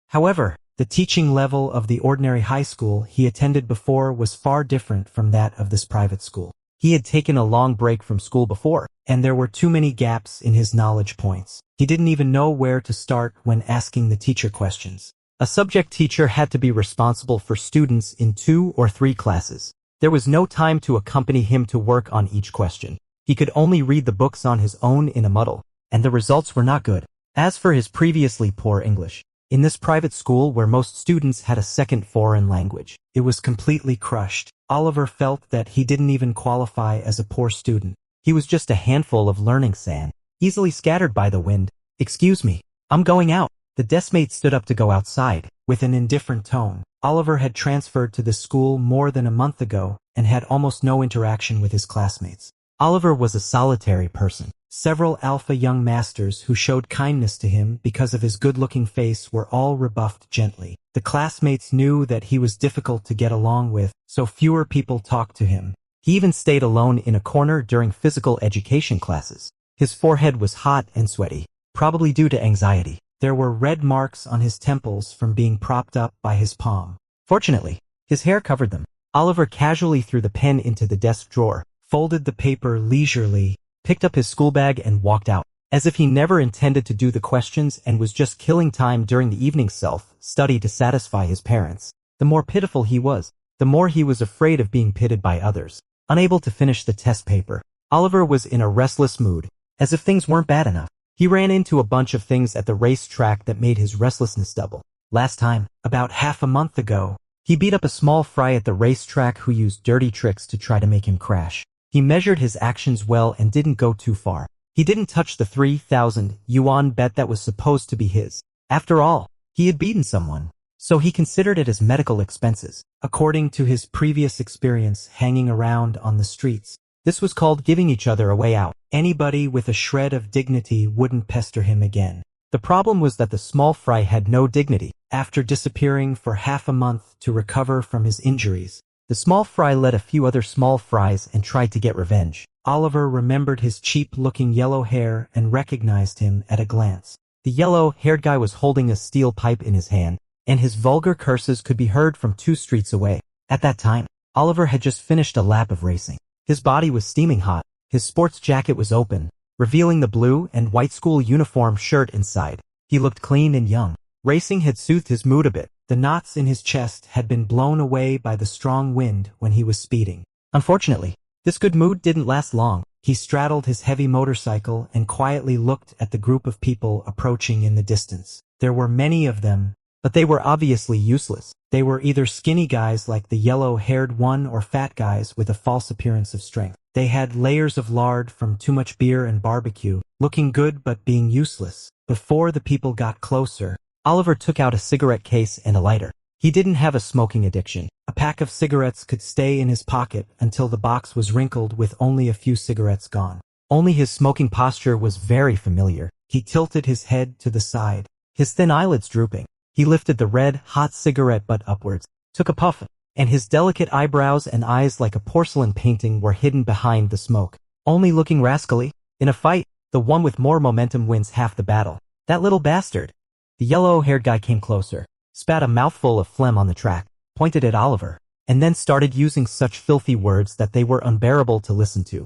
However, the teaching level of the ordinary high school he attended before was far different from that of this private school. He had taken a long break from school before, and there were too many gaps in his knowledge points. He didn't even know where to start when asking the teacher questions. A subject teacher had to be responsible for students in 2 or 3 classes. There was no time to accompany him to work on each question. He could only read the books on his own in a muddle, and the results were not good. As for his previously poor English, in this private school where most students had a second foreign language, it was completely crushed. Oliver felt that he didn't even qualify as a poor student. He was just a handful of learning sand, easily scattered by the wind. "Excuse me, I'm going out." The deskmate stood up to go outside, with an indifferent tone. Oliver had transferred to the school more than a month ago and had almost no interaction with his classmates. Oliver was a solitary person. Several alpha young masters who showed kindness to him because of his good-looking face were all rebuffed gently. The classmates knew that he was difficult to get along with, so fewer people talked to him. He even stayed alone in a corner during physical education classes. His forehead was hot and sweaty, probably due to anxiety. There were red marks on his temples from being propped up by his palm. Fortunately, his hair covered them. Oliver casually threw the pen into the desk drawer, folded the paper leisurely, picked up his school bag and walked out, as if he never intended to do the questions and was just killing time during the evening self-study to satisfy his parents. The more pitiful he was, the more he was afraid of being pitted by others. Unable to finish the test paper, Oliver was in a restless mood, as if things weren't bad enough. He ran into a bunch of things at the racetrack that made his restlessness double. Last time, about half a month ago, he beat up a small fry at the racetrack who used dirty tricks to try to make him crash. He measured his actions well and didn't go too far. He didn't touch the 3,000 yuan bet that was supposed to be his. After all, he had beaten someone, so he considered it as medical expenses. According to his previous experience hanging around on the streets, this was called giving each other a way out. Anybody with a shred of dignity wouldn't pester him again. The problem was that the small fry had no dignity. After disappearing for half a month to recover from his injuries, the small fry led a few other small fries and tried to get revenge. Oliver remembered his cheap-looking yellow hair and recognized him at a glance. The yellow-haired guy was holding a steel pipe in his hand, and his vulgar curses could be heard from 2 streets away. At that time, Oliver had just finished a lap of racing. His body was steaming hot. His sports jacket was open, revealing the blue and white school uniform shirt inside. He looked clean and young. Racing had soothed his mood a bit. The knots in his chest had been blown away by the strong wind when he was speeding. Unfortunately, this good mood didn't last long. He straddled his heavy motorcycle and quietly looked at the group of people approaching in the distance. There were many of them, but they were obviously useless. They were either skinny guys like the yellow-haired one or fat guys with a false appearance of strength. They had layers of lard from too much beer and barbecue, looking good but being useless. Before the people got closer, Oliver took out a cigarette case and a lighter. He didn't have a smoking addiction. A pack of cigarettes could stay in his pocket until the box was wrinkled with only a few cigarettes gone. Only his smoking posture was very familiar. He tilted his head to the side, his thin eyelids drooping. He lifted the red, hot cigarette butt upwards, took a puff, and his delicate eyebrows and eyes like a porcelain painting were hidden behind the smoke. Only looking rascally. In a fight, the one with more momentum wins half the battle. That little bastard. The yellow-haired guy came closer, spat a mouthful of phlegm on the track, pointed at Oliver, and then started using such filthy words that they were unbearable to listen to.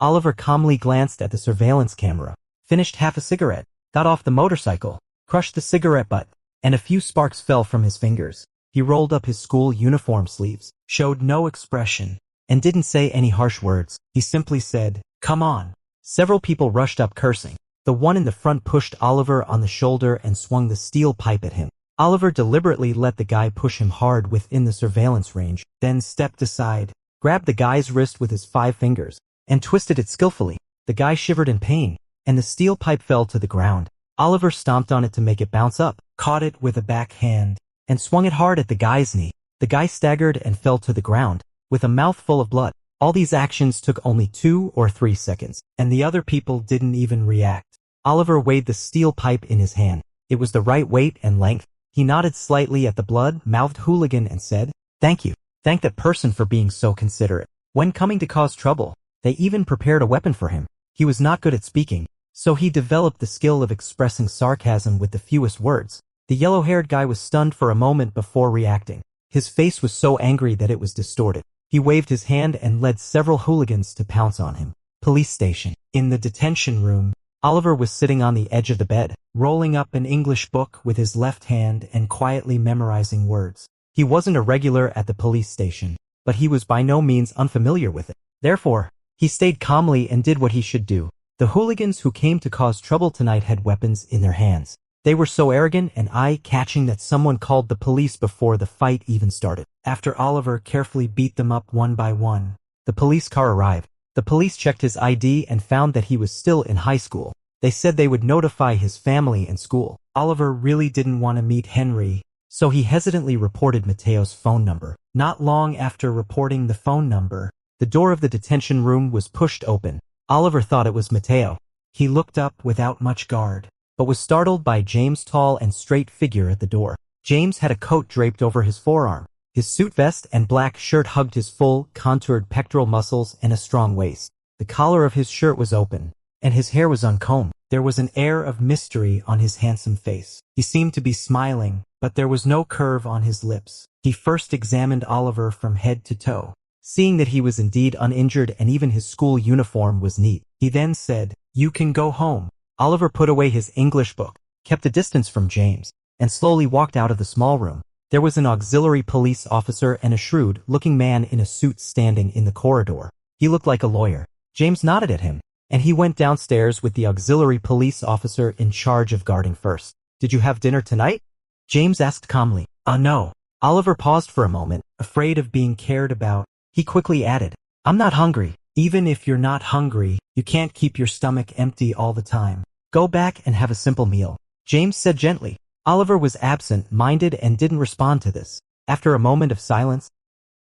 Oliver calmly glanced at the surveillance camera, finished half a cigarette, got off the motorcycle, crushed the cigarette butt, and a few sparks fell from his fingers. He rolled up his school uniform sleeves, showed no expression, and didn't say any harsh words. He simply said, "Come on." Several people rushed up cursing. The one in the front pushed Oliver on the shoulder and swung the steel pipe at him. Oliver deliberately let the guy push him hard within the surveillance range, then stepped aside, grabbed the guy's wrist with his 5 fingers, and twisted it skillfully. The guy shivered in pain, and the steel pipe fell to the ground. Oliver stomped on it to make it bounce up, caught it with a back hand, and swung it hard at the guy's knee. The guy staggered and fell to the ground, with a mouth full of blood. All these actions took only 2 or 3 seconds, and the other people didn't even react. Oliver weighed the steel pipe in his hand. It was the right weight and length. He nodded slightly at the blood-mouthed hooligan and said, "Thank you. Thank that person for being so considerate." When coming to cause trouble, they even prepared a weapon for him. He was not good at speaking, so he developed the skill of expressing sarcasm with the fewest words. The yellow-haired guy was stunned for a moment before reacting. His face was so angry that it was distorted. He waved his hand and led several hooligans to pounce on him. Police station. In the detention room, Oliver was sitting on the edge of the bed, rolling up an English book with his left hand and quietly memorizing words. He wasn't a regular at the police station, but he was by no means unfamiliar with it. Therefore, he stayed calmly and did what he should do. The hooligans who came to cause trouble tonight had weapons in their hands. They were so arrogant and eye-catching that someone called the police before the fight even started. After Oliver carefully beat them up one by one, the police car arrived. The police checked his ID and found that he was still in high school. They said they would notify his family and school. Oliver really didn't want to meet Henry, so he hesitantly reported Mateo's phone number. Not long after reporting the phone number, the door of the detention room was pushed open. Oliver thought it was Mateo. He looked up without much guard, but was startled by James' tall and straight figure at the door. James had a coat draped over his forearm. His suit vest and black shirt hugged his full, contoured pectoral muscles and a strong waist. The collar of his shirt was open, and his hair was uncombed. There was an air of mystery on his handsome face. He seemed to be smiling, but there was no curve on his lips. He first examined Oliver from head to toe. Seeing that he was indeed uninjured and even his school uniform was neat, he then said, "You can go home." Oliver put away his English book, kept a distance from James, and slowly walked out of the small room. There was an auxiliary police officer and a shrewd-looking man in a suit standing in the corridor. He looked like a lawyer. James nodded at him, and he went downstairs with the auxiliary police officer in charge of guarding first. "Did you have dinner tonight?" James asked calmly. No." Oliver paused for a moment, afraid of being cared about. He quickly added, "I'm not hungry." "Even if you're not hungry, you can't keep your stomach empty all the time. Go back and have a simple meal," James said gently. Oliver was absent-minded and didn't respond to this. After a moment of silence,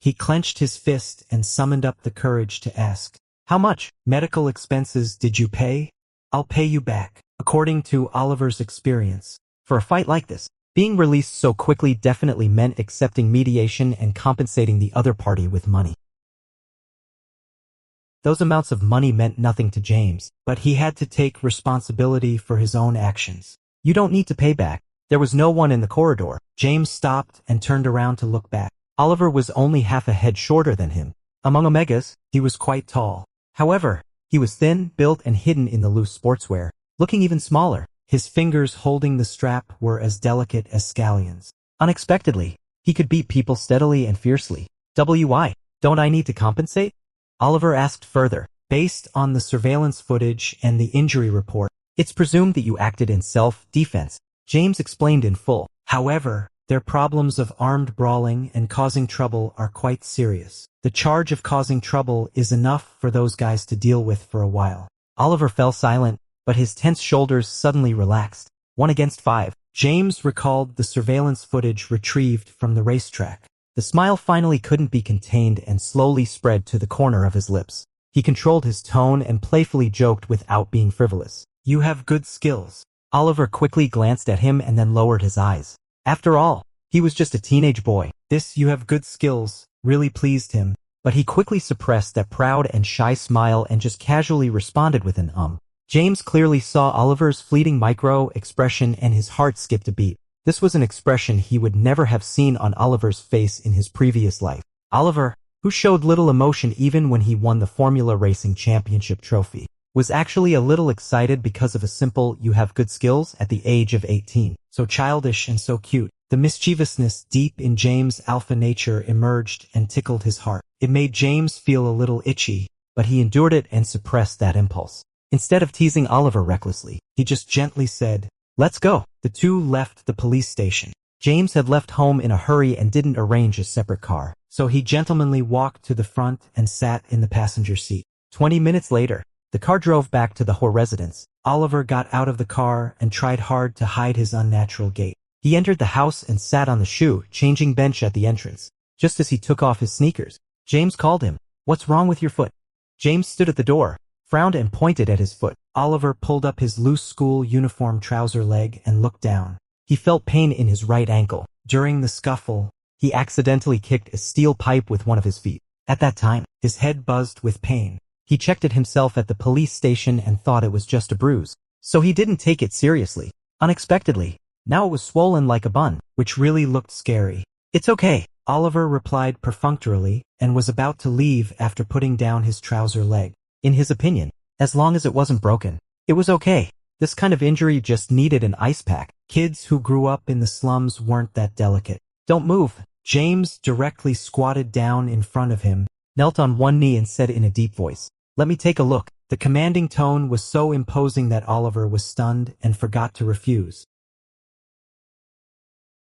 he clenched his fist and summoned up the courage to ask, "How much medical expenses did you pay?" "I'll pay you back." According to Oliver's experience, for a fight like this, being released so quickly definitely meant accepting mediation and compensating the other party with money. Those amounts of money meant nothing to James, but he had to take responsibility for his own actions. "You don't need to pay back." There was no one in the corridor. James stopped and turned around to look back. Oliver was only half a head shorter than him. Among omegas, he was quite tall. However, he was thin, built, and hidden in the loose sportswear, looking even smaller. His fingers holding the strap were as delicate as scallions. Unexpectedly, he could beat people steadily and fiercely. "Why? Don't I need to compensate?" Oliver asked further. "Based on the surveillance footage and the injury report, it's presumed that you acted in self-defense," James explained in full. "However, their problems of armed brawling and causing trouble are quite serious. The charge of causing trouble is enough for those guys to deal with for a while." Oliver fell silent, but his tense shoulders suddenly relaxed. 1 against 5. James recalled the surveillance footage retrieved from the racetrack. The smile finally couldn't be contained and slowly spread to the corner of his lips. He controlled his tone and playfully joked without being frivolous. "You have good skills." Oliver quickly glanced at him and then lowered his eyes. After all, he was just a teenage boy. This "you have good skills" really pleased him, but he quickly suppressed that proud and shy smile and just casually responded with an James clearly saw Oliver's fleeting micro-expression and his heart skipped a beat. This was an expression he would never have seen on Oliver's face in his previous life. Oliver, who showed little emotion even when he won the Formula Racing Championship trophy, was actually a little excited because of a simple "you have good skills" at the age of 18. So childish and so cute. The mischievousness deep in James' alpha nature emerged and tickled his heart. It made James feel a little itchy, but he endured it and suppressed that impulse. Instead of teasing Oliver recklessly, he just gently said, "Let's go." The two left the police station. James had left home in a hurry and didn't arrange a separate car, so he gentlemanly walked to the front and sat in the passenger seat. 20 minutes later, the car drove back to the Hoare residence. Oliver got out of the car and tried hard to hide his unnatural gait. He entered the house and sat on the shoe-changing bench at the entrance. Just as he took off his sneakers, James called him. "What's wrong with your foot?" James stood at the door, frowned and pointed at his foot. Oliver pulled up his loose school uniform trouser leg and looked down. He felt pain in his right ankle. During the scuffle, he accidentally kicked a steel pipe with one of his feet. At that time, his head buzzed with pain. He checked it himself at the police station and thought it was just a bruise. So he didn't take it seriously. Unexpectedly, now it was swollen like a bun, which really looked scary. It's okay, Oliver replied perfunctorily, and was about to leave after putting down his trouser leg. In his opinion, as long as it wasn't broken, it was okay. This kind of injury just needed an ice pack. Kids who grew up in the slums weren't that delicate. Don't move. James directly squatted down in front of him, knelt on one knee and said in a deep voice, "Let me take a look." The commanding tone was so imposing that Oliver was stunned and forgot to refuse.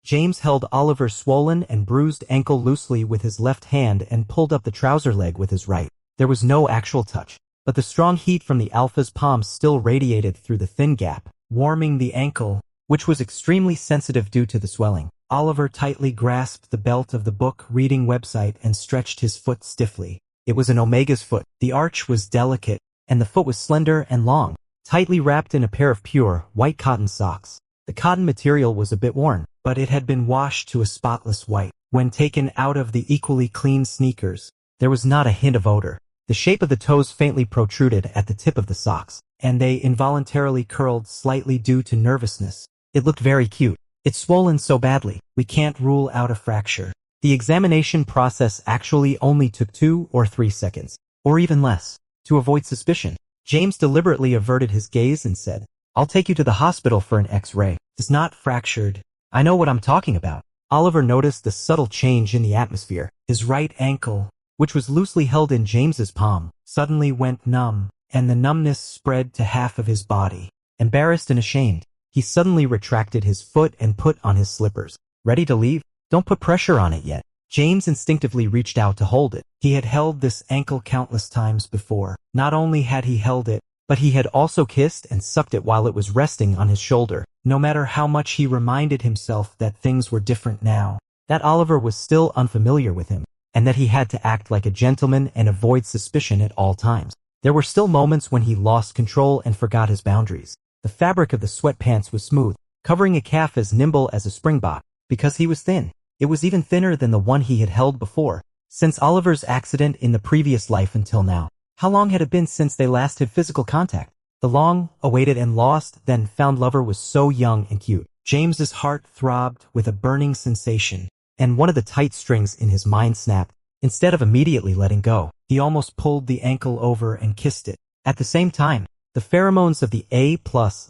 James held Oliver's swollen and bruised ankle loosely with his left hand and pulled up the trouser leg with his right. There was no actual touch, but the strong heat from the alpha's palms still radiated through the thin gap, warming the ankle, which was extremely sensitive due to the swelling. Oliver tightly grasped the belt of the book reading website and stretched his foot stiffly. It was an Omega's foot. The arch was delicate, and the foot was slender and long, tightly wrapped in a pair of pure, white cotton socks. The cotton material was a bit worn, but it had been washed to a spotless white. When taken out of the equally clean sneakers, there was not a hint of odor. The shape of the toes faintly protruded at the tip of the socks, and they involuntarily curled slightly due to nervousness. It looked very cute. It's swollen so badly, we can't rule out a fracture. The examination process actually only took 2 or 3 seconds, or even less. To avoid suspicion, James deliberately averted his gaze and said, "I'll take you to the hospital for an X-ray. It's not fractured. I know what I'm talking about." Oliver noticed the subtle change in the atmosphere. His right ankle, which was loosely held in James's palm, suddenly went numb, and the numbness spread to half of his body. Embarrassed and ashamed, he suddenly retracted his foot and put on his slippers. "Ready to leave? Don't put pressure on it yet." James instinctively reached out to hold it. He had held this ankle countless times before. Not only had he held it, but he had also kissed and sucked it while it was resting on his shoulder. No matter how much he reminded himself that things were different now, that Oliver was still unfamiliar with him, and that he had to act like a gentleman and avoid suspicion at all times. There were still moments when he lost control and forgot his boundaries. The fabric of the sweatpants was smooth, covering a calf as nimble as a springbok. Because he was thin, it was even thinner than the one he had held before, since Oliver's accident in the previous life until now. How long had it been since they last had physical contact? The long-awaited and lost, then found lover was so young and cute. James's heart throbbed with a burning sensation, and one of the tight strings in his mind snapped. Instead of immediately letting go, he almost pulled the ankle over and kissed it. At the same time, the pheromones of the A+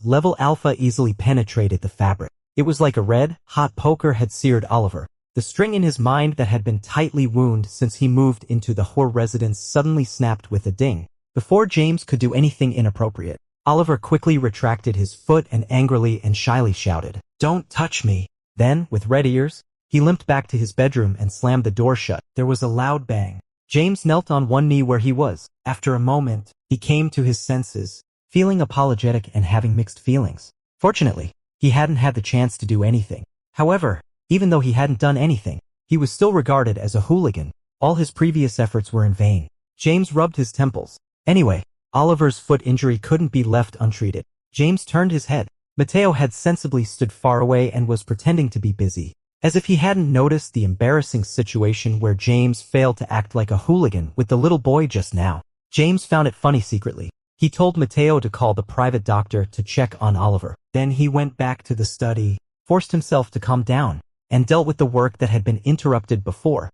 level alpha easily penetrated the fabric. It was like a red-hot poker had seared Oliver. The string in his mind that had been tightly wound since he moved into the whore residence suddenly snapped with a ding. Before James could do anything inappropriate, Oliver quickly retracted his foot and angrily and shyly shouted, "Don't touch me." Then, with red ears, he limped back to his bedroom and slammed the door shut. There was a loud bang. James knelt on one knee where he was. After a moment, he came to his senses, feeling apologetic and having mixed feelings. Fortunately, he hadn't had the chance to do anything. However, even though he hadn't done anything, he was still regarded as a hooligan. All his previous efforts were in vain. James rubbed his temples. Anyway, Oliver's foot injury couldn't be left untreated. James turned his head. Matteo had sensibly stood far away and was pretending to be busy, as if he hadn't noticed the embarrassing situation where James failed to act like a hooligan with the little boy just now. James found it funny secretly. He told Matteo to call the private doctor to check on Oliver. Then he went back to the study, forced himself to calm down, and dealt with the work that had been interrupted before.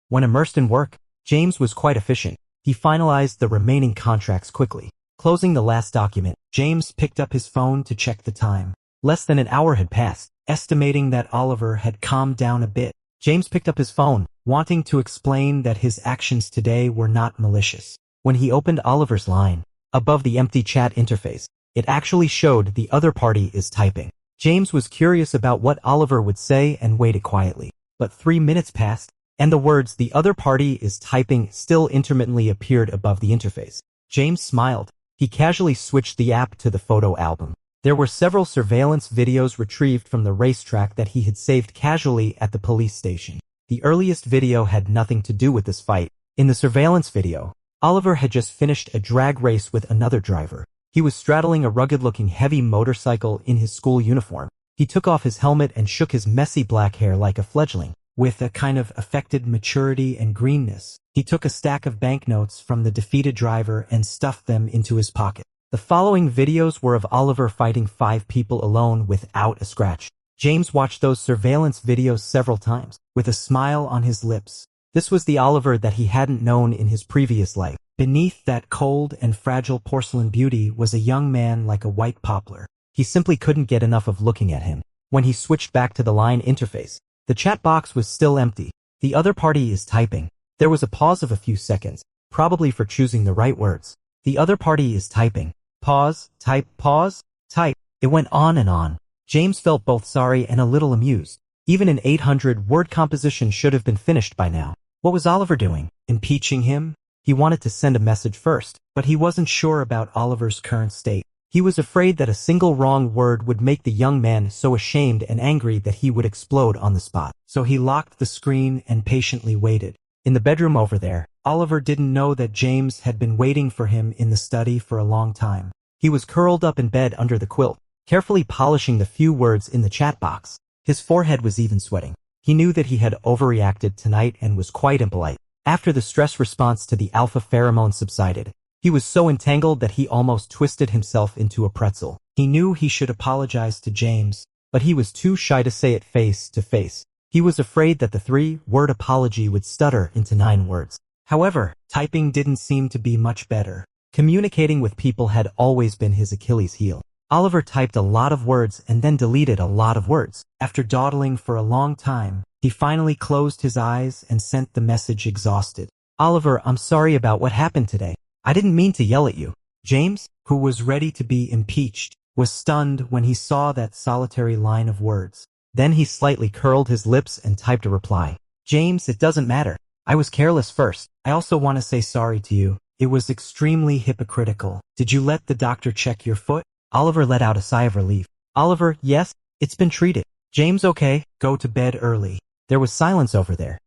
When immersed in work, James was quite efficient. He finalized the remaining contracts quickly. Closing the last document, James picked up his phone to check the time. Less than an hour had passed. Estimating that Oliver had calmed down a bit, James picked up his phone, wanting to explain that his actions today were not malicious. When he opened Oliver's line, above the empty chat interface, it actually showed the other party is typing. James was curious about what Oliver would say and waited quietly. But 3 minutes passed, and the words "the other party is typing" still intermittently appeared above the interface. James smiled. He casually switched the app to the photo album. There were several surveillance videos retrieved from the racetrack that he had saved casually at the police station. The earliest video had nothing to do with this fight. In the surveillance video, Oliver had just finished a drag race with another driver. He was straddling a rugged-looking heavy motorcycle in his school uniform. He took off his helmet and shook his messy black hair like a fledgling. With a kind of affected maturity and greenness, he took a stack of banknotes from the defeated driver and stuffed them into his pocket. The following videos were of Oliver fighting 5 people alone without a scratch. James watched those surveillance videos several times, with a smile on his lips. This was the Oliver that he hadn't known in his previous life. Beneath that cold and fragile porcelain beauty was a young man like a white poplar. He simply couldn't get enough of looking at him. When he switched back to the line interface, the chat box was still empty. The other party is typing. There was a pause of a few seconds, probably for choosing the right words. The other party is typing. Pause, type, pause, type. It went on and on. James felt both sorry and a little amused. Even an 800-word composition should have been finished by now. What was Oliver doing? Impeaching him? He wanted to send a message first, but he wasn't sure about Oliver's current state. He was afraid that a single wrong word would make the young man so ashamed and angry that he would explode on the spot. So he locked the screen and patiently waited. In the bedroom over there, Oliver didn't know that James had been waiting for him in the study for a long time. He was curled up in bed under the quilt, carefully polishing the few words in the chat box. His forehead was even sweating. He knew that he had overreacted tonight and was quite impolite. After the stress response to the alpha pheromone subsided, he was so entangled that he almost twisted himself into a pretzel. He knew he should apologize to James, but he was too shy to say it face to face. He was afraid that the 3-word apology would stutter into 9 words. However, typing didn't seem to be much better. Communicating with people had always been his Achilles heel. Oliver typed a lot of words and then deleted a lot of words. After dawdling for a long time, he finally closed his eyes and sent the message exhausted. Oliver, I'm sorry about what happened today. I didn't mean to yell at you. James, who was ready to be impeached, was stunned when he saw that solitary line of words. Then he slightly curled his lips and typed a reply. James, it doesn't matter. I was careless first. I also want to say sorry to you. It was extremely hypocritical. Did you let the doctor check your foot? Oliver let out a sigh of relief. Oliver, yes, it's been treated. James, okay, go to bed early. There was silence over there.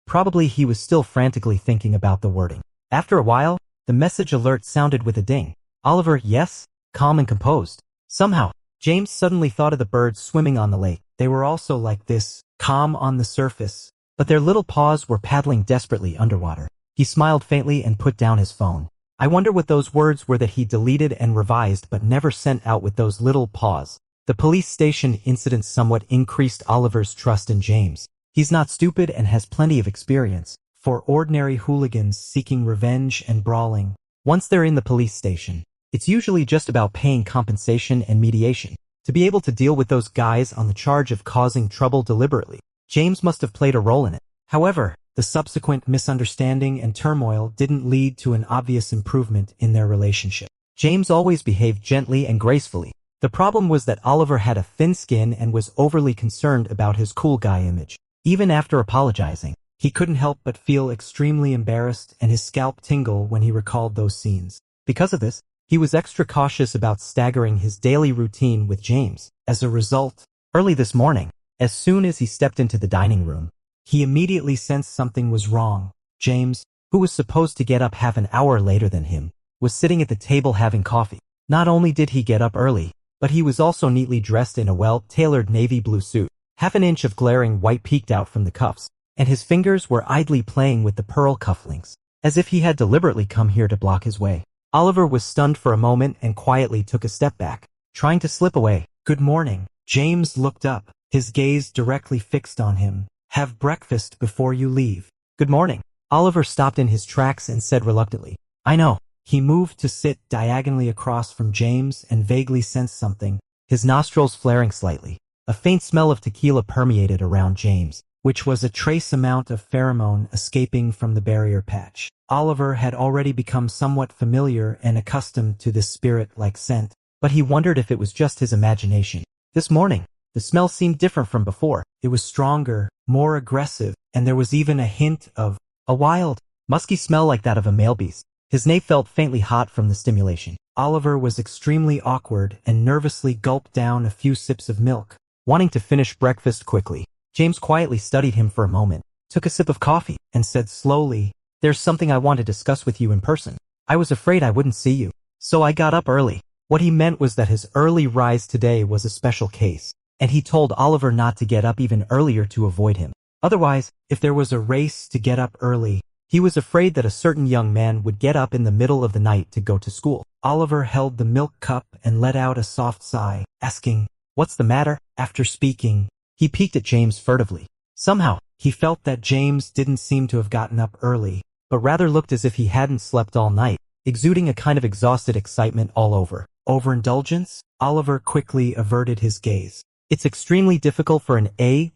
Probably he was still frantically thinking about the wording. After a while, the message alert sounded with a ding. Oliver, yes, calm and composed. Somehow, James suddenly thought of the birds swimming on the lake. They were also like this, calm on the surface, but their little paws were paddling desperately underwater. He smiled faintly and put down his phone. I wonder what those words were that he deleted and revised but never sent out with those little paws. The police station incident somewhat increased Oliver's trust in James. He's not stupid and has plenty of experience. For ordinary hooligans seeking revenge and brawling, once they're in the police station, it's usually just about paying compensation and mediation. To be able to deal with those guys on the charge of causing trouble deliberately, James must have played a role in it. However, the subsequent misunderstanding and turmoil didn't lead to an obvious improvement in their relationship. James always behaved gently and gracefully. The problem was that Oliver had a thin skin and was overly concerned about his cool guy image. Even after apologizing, he couldn't help but feel extremely embarrassed and his scalp tingle when he recalled those scenes. Because of this, he was extra cautious about staggering his daily routine with James. As a result, early this morning, as soon as he stepped into the dining room, he immediately sensed something was wrong. James, who was supposed to get up half an hour later than him, was sitting at the table having coffee. Not only did he get up early, but he was also neatly dressed in a well-tailored navy blue suit. Half an inch of glaring white peeked out from the cuffs, and his fingers were idly playing with the pearl cufflinks, as if he had deliberately come here to block his way. Oliver was stunned for a moment and quietly took a step back, trying to slip away. Good morning. James looked up, his gaze directly fixed on him. Have breakfast before you leave. Good morning. Oliver stopped in his tracks and said reluctantly, I know. He moved to sit diagonally across from James and vaguely sensed something, his nostrils flaring slightly. A faint smell of tequila permeated around James, which was a trace amount of pheromone escaping from the barrier patch. Oliver had already become somewhat familiar and accustomed to this spirit-like scent, but he wondered if it was just his imagination. This morning, the smell seemed different from before. It was stronger, more aggressive, and there was even a hint of a wild, musky smell like that of a male beast. His nape felt faintly hot from the stimulation. Oliver was extremely awkward and nervously gulped down a few sips of milk, wanting to finish breakfast quickly. James quietly studied him for a moment, took a sip of coffee, and said slowly, There's something I want to discuss with you in person. I was afraid I wouldn't see you, so I got up early. What he meant was that his early rise today was a special case. and he told Oliver not to get up even earlier to avoid him. Otherwise, if there was a race to get up early, he was afraid that a certain young man would get up in the middle of the night to go to school. Oliver held the milk cup and let out a soft sigh, asking, "What's the matter?" After speaking, he peeked at James furtively. Somehow, he felt that James didn't seem to have gotten up early, but rather looked as if he hadn't slept all night, exuding a kind of exhausted excitement all over. Overindulgence? Oliver quickly averted his gaze. It's extremely difficult for an A+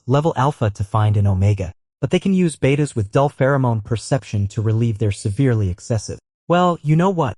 level alpha to find an omega, but they can use betas with dull pheromone perception to relieve their severely excessive. Well, you know what?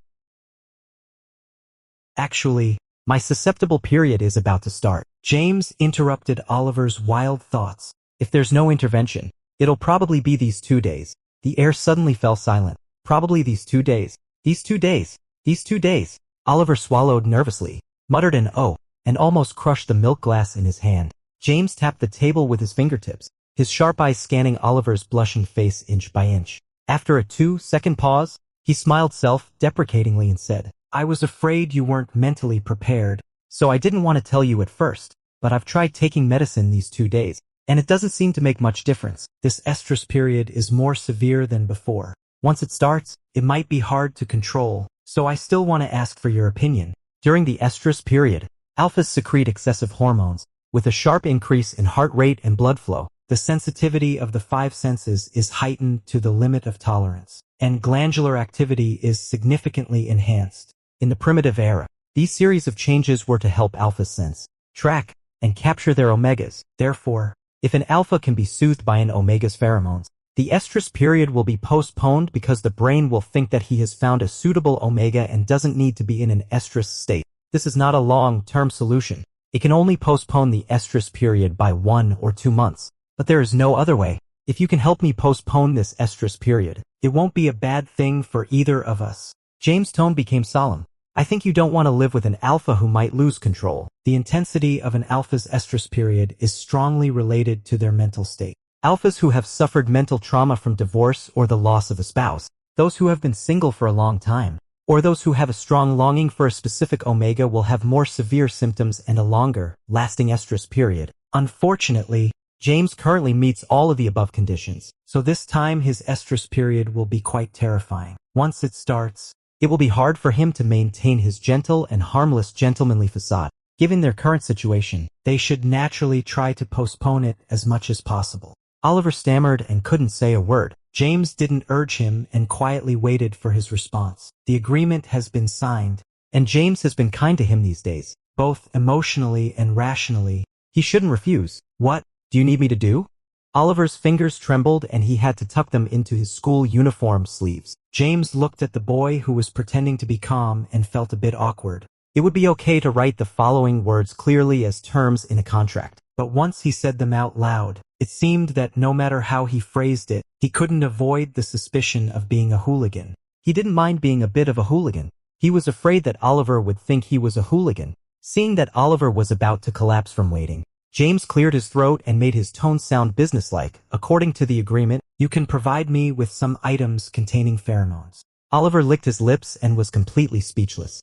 Actually, my susceptible period is about to start. James interrupted Oliver's wild thoughts. If there's no intervention, it'll probably be these 2 days. The air suddenly fell silent. Probably these 2 days. These 2 days. These 2 days. Oliver swallowed nervously, muttered an "oh," and almost crushed the milk glass in his hand. James tapped the table with his fingertips, his sharp eyes scanning Oliver's blushing face inch by inch. After a 2-second pause, he smiled self-deprecatingly and said, "I was afraid you weren't mentally prepared, so I didn't want to tell you at first, but I've tried taking medicine these 2 days, and it doesn't seem to make much difference. This estrus period is more severe than before. Once it starts, it might be hard to control, so I still want to ask for your opinion. During the estrus period, alphas secrete excessive hormones, with a sharp increase in heart rate and blood flow. The sensitivity of the 5 senses is heightened to the limit of tolerance, and glandular activity is significantly enhanced. In the primitive era, these series of changes were to help alphas sense, track, and capture their omegas. Therefore, if an alpha can be soothed by an omega's pheromones, the estrus period will be postponed because the brain will think that he has found a suitable omega and doesn't need to be in an estrus state. This is not a long-term solution. It can only postpone the estrus period by 1 or 2 months. But there is no other way. If you can help me postpone this estrus period, it won't be a bad thing for either of us." James' tone became solemn. "I think you don't want to live with an alpha who might lose control. The intensity of an alpha's estrus period is strongly related to their mental state. Alphas who have suffered mental trauma from divorce or the loss of a spouse, those who have been single for a long time, or those who have a strong longing for a specific omega will have more severe symptoms and a longer, lasting estrus period. Unfortunately, James currently meets all of the above conditions, so this time his estrus period will be quite terrifying. Once it starts, it will be hard for him to maintain his gentle and harmless gentlemanly facade. Given their current situation, they should naturally try to postpone it as much as possible." Oliver stammered and couldn't say a word. James didn't urge him and quietly waited for his response. The agreement has been signed, and James has been kind to him these days, both emotionally and rationally. He shouldn't refuse. "What do you need me to do?" Oliver's fingers trembled and he had to tuck them into his school uniform sleeves. James looked at the boy who was pretending to be calm and felt a bit awkward. It would be okay to write the following words clearly as terms in a contract, but once he said them out loud, it seemed that no matter how he phrased it, he couldn't avoid the suspicion of being a hooligan. He didn't mind being a bit of a hooligan. He was afraid that Oliver would think he was a hooligan. Seeing that Oliver was about to collapse from waiting, James cleared his throat and made his tone sound businesslike. "According to the agreement, you can provide me with some items containing pheromones." Oliver licked his lips and was completely speechless.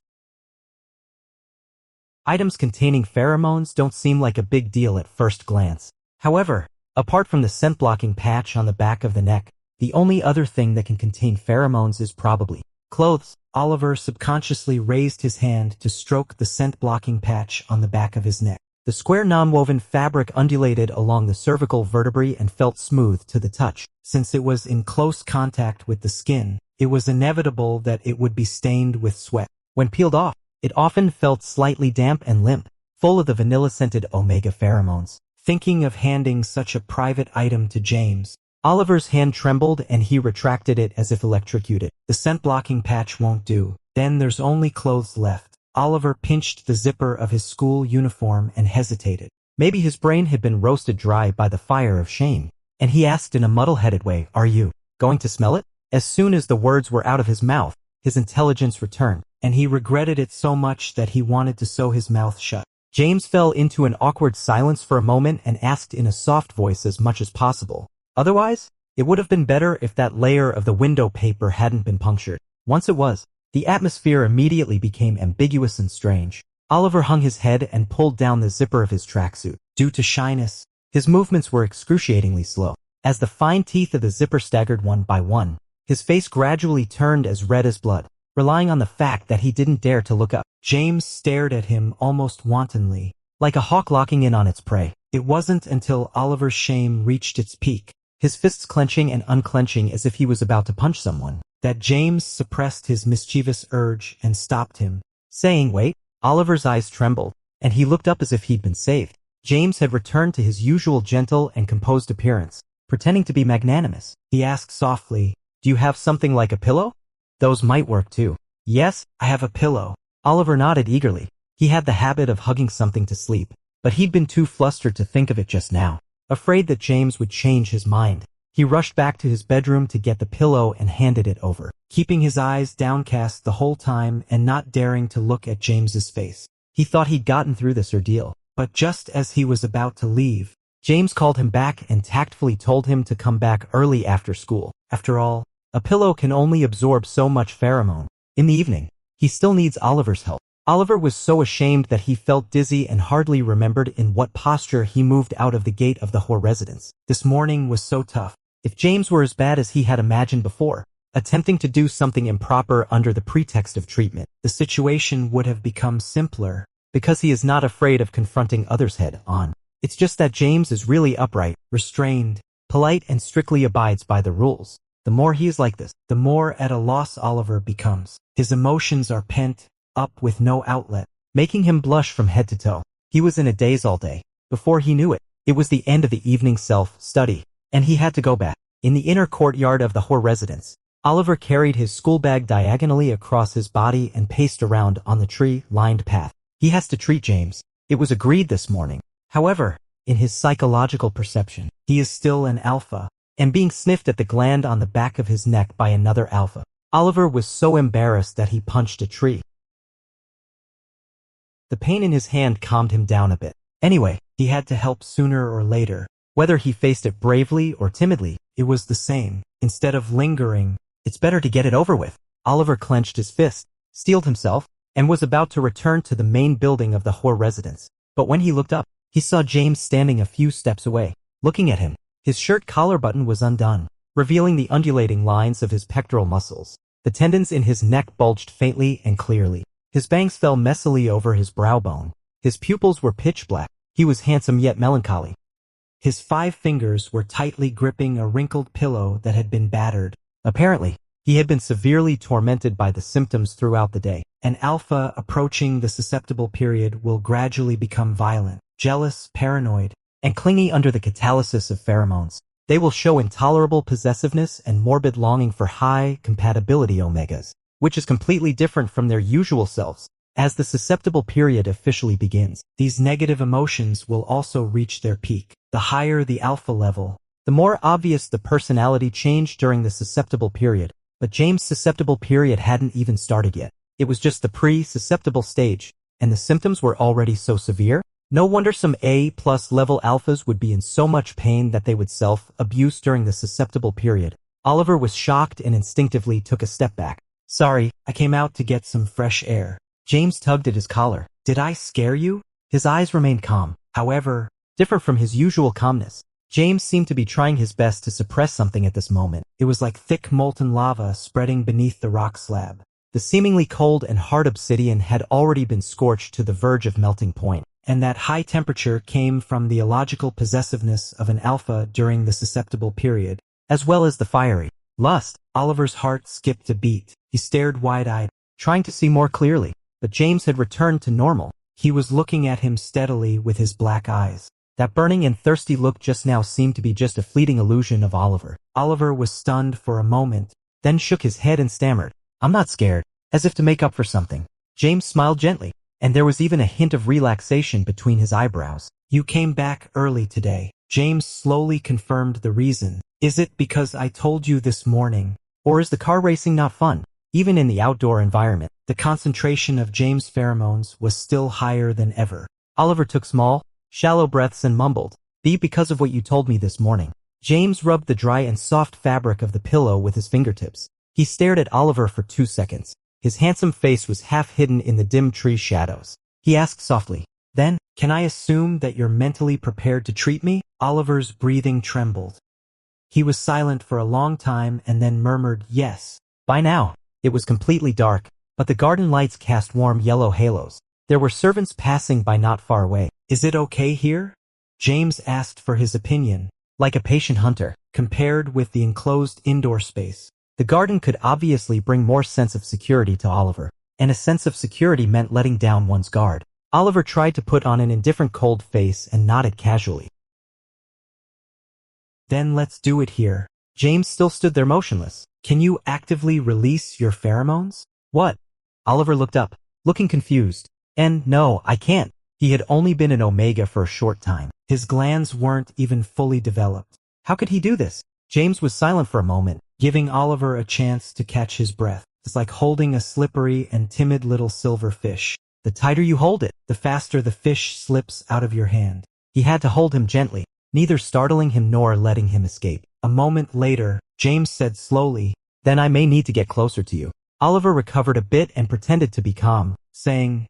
Items containing pheromones don't seem like a big deal at first glance. However, apart from the scent-blocking patch on the back of the neck, the only other thing that can contain pheromones is probably clothes. Oliver subconsciously raised his hand to stroke the scent-blocking patch on the back of his neck. The square non-woven fabric undulated along the cervical vertebrae and felt smooth to the touch. Since it was in close contact with the skin, it was inevitable that it would be stained with sweat. When peeled off, it often felt slightly damp and limp, full of the vanilla-scented omega pheromones. Thinking of handing such a private item to James, Oliver's hand trembled and he retracted it as if electrocuted. The scent-blocking patch won't do. Then there's only clothes left. Oliver pinched the zipper of his school uniform and hesitated. Maybe his brain had been roasted dry by the fire of shame, and he asked in a muddle-headed way, "Are you going to smell it?" As soon as the words were out of his mouth, his intelligence returned, and he regretted it so much that he wanted to sew his mouth shut. James fell into an awkward silence for a moment and asked in a soft voice as much as possible. "Otherwise, it would have been better if that layer of the window paper hadn't been punctured." Once it was, the atmosphere immediately became ambiguous and strange. Oliver hung his head and pulled down the zipper of his tracksuit. Due to shyness, his movements were excruciatingly slow. As the fine teeth of the zipper staggered one by one, his face gradually turned as red as blood, relying on the fact that he didn't dare to look up. James stared at him almost wantonly, like a hawk locking in on its prey. It wasn't until Oliver's shame reached its peak, his fists clenching and unclenching as if he was about to punch someone, that James suppressed his mischievous urge and stopped him, saying, "Wait." Oliver's eyes trembled, and he looked up as if he'd been saved. James had returned to his usual gentle and composed appearance, pretending to be magnanimous. He asked softly, "Do you have something like a pillow? Those might work too." "Yes, I have a pillow." Oliver nodded eagerly. He had the habit of hugging something to sleep, but he'd been too flustered to think of it just now. Afraid that James would change his mind, he rushed back to his bedroom to get the pillow and handed it over, keeping his eyes downcast the whole time and not daring to look at James's face. He thought he'd gotten through this ordeal, but just as he was about to leave, James called him back and tactfully told him to come back early after school. After all, a pillow can only absorb so much pheromone. In the evening, he still needs Oliver's help. Oliver was so ashamed that he felt dizzy and hardly remembered in what posture he moved out of the gate of the Whore residence. This morning was so tough. If James were as bad as he had imagined before, attempting to do something improper under the pretext of treatment, the situation would have become simpler, because he is not afraid of confronting others head on. It's just that James is really upright, restrained, polite, and strictly abides by the rules. The more he is like this, the more at a loss Oliver becomes. His emotions are pent up with no outlet, making him blush from head to toe. He was in a daze all day. Before he knew it, it was the end of the evening self-study, and he had to go back. In the inner courtyard of the Whore residence, Oliver carried his school bag diagonally across his body and paced around on the tree-lined path. He has to treat James. It was agreed this morning. However, in his psychological perception, he is still an alpha, and being sniffed at the gland on the back of his neck by another alpha. Oliver was so embarrassed that he punched a tree. The pain in his hand calmed him down a bit. Anyway, he had to help sooner or later. Whether he faced it bravely or timidly, it was the same. Instead of lingering, it's better to get it over with. Oliver clenched his fist, steeled himself, and was about to return to the main building of the Whore residence. But when he looked up, he saw James standing a few steps away, looking at him. His shirt collar button was undone, revealing the undulating lines of his pectoral muscles. The tendons in his neck bulged faintly and clearly. His bangs fell messily over his brow bone. His pupils were pitch black. He was handsome yet melancholy. His 5 fingers were tightly gripping a wrinkled pillow that had been battered. Apparently, he had been severely tormented by the symptoms throughout the day. An alpha approaching the susceptible period will gradually become violent, jealous, paranoid, and clingy under the catalysis of pheromones. They will show intolerable possessiveness and morbid longing for high compatibility omegas, which is completely different from their usual selves. As the susceptible period officially begins, these negative emotions will also reach their peak. The higher the alpha level, the more obvious the personality change during the susceptible period. But James' susceptible period hadn't even started yet. It was just the pre-susceptible stage, and the symptoms were already so severe. No wonder some A+ level alphas would be in so much pain that they would self-abuse during the susceptible period. Oliver was shocked and instinctively took a step back. "Sorry, I came out to get some fresh air." James tugged at his collar. "Did I scare you?" His eyes remained calm, however, different from his usual calmness. James seemed to be trying his best to suppress something at this moment. It was like thick molten lava spreading beneath the rock slab. The seemingly cold and hard obsidian had already been scorched to the verge of melting point, and that high temperature came from the illogical possessiveness of an alpha during the susceptible period, as well as the fiery lust. Oliver's heart skipped a beat. He stared wide-eyed, trying to see more clearly, but James had returned to normal. He was looking at him steadily with his black eyes. That burning and thirsty look just now seemed to be just a fleeting illusion of Oliver. Oliver was stunned for a moment, then shook his head and stammered, "I'm not scared," as if to make up for something. James smiled gently, and there was even a hint of relaxation between his eyebrows. "You came back early today." James slowly confirmed the reason. "Is it because I told you this morning? Or is the car racing not fun?" Even in the outdoor environment, the concentration of James' pheromones was still higher than ever. Oliver took small, shallow breaths and mumbled, "Because of what you told me this morning." James rubbed the dry and soft fabric of the pillow with his fingertips. He stared at Oliver for 2 seconds. His handsome face was half hidden in the dim tree shadows. he asked softly. Then, can I assume that you're mentally prepared to treat me? Oliver's breathing trembled. He was silent for a long time and then murmured yes. By now, it was completely dark, but the garden lights cast warm yellow halos. There were servants passing by not far away. Is it okay here? James asked for his opinion, like a patient hunter, compared with the enclosed indoor space. The garden could obviously bring more sense of security to Oliver, and a sense of security meant letting down one's guard. Oliver tried to put on an indifferent cold face and nodded casually. Then let's do it here. James still stood there motionless. Can you actively release your pheromones? What? Oliver looked up, looking confused. And no, I can't. He had only been an Omega for a short time. His glands weren't even fully developed. How could he do this? James was silent for a moment, giving Oliver a chance to catch his breath. It's like holding a slippery and timid little silver fish. The tighter you hold it, the faster the fish slips out of your hand. He had to hold him gently, neither startling him nor letting him escape. A moment later, James said slowly, "Then I may need to get closer to you." Oliver recovered a bit and pretended to be calm, saying,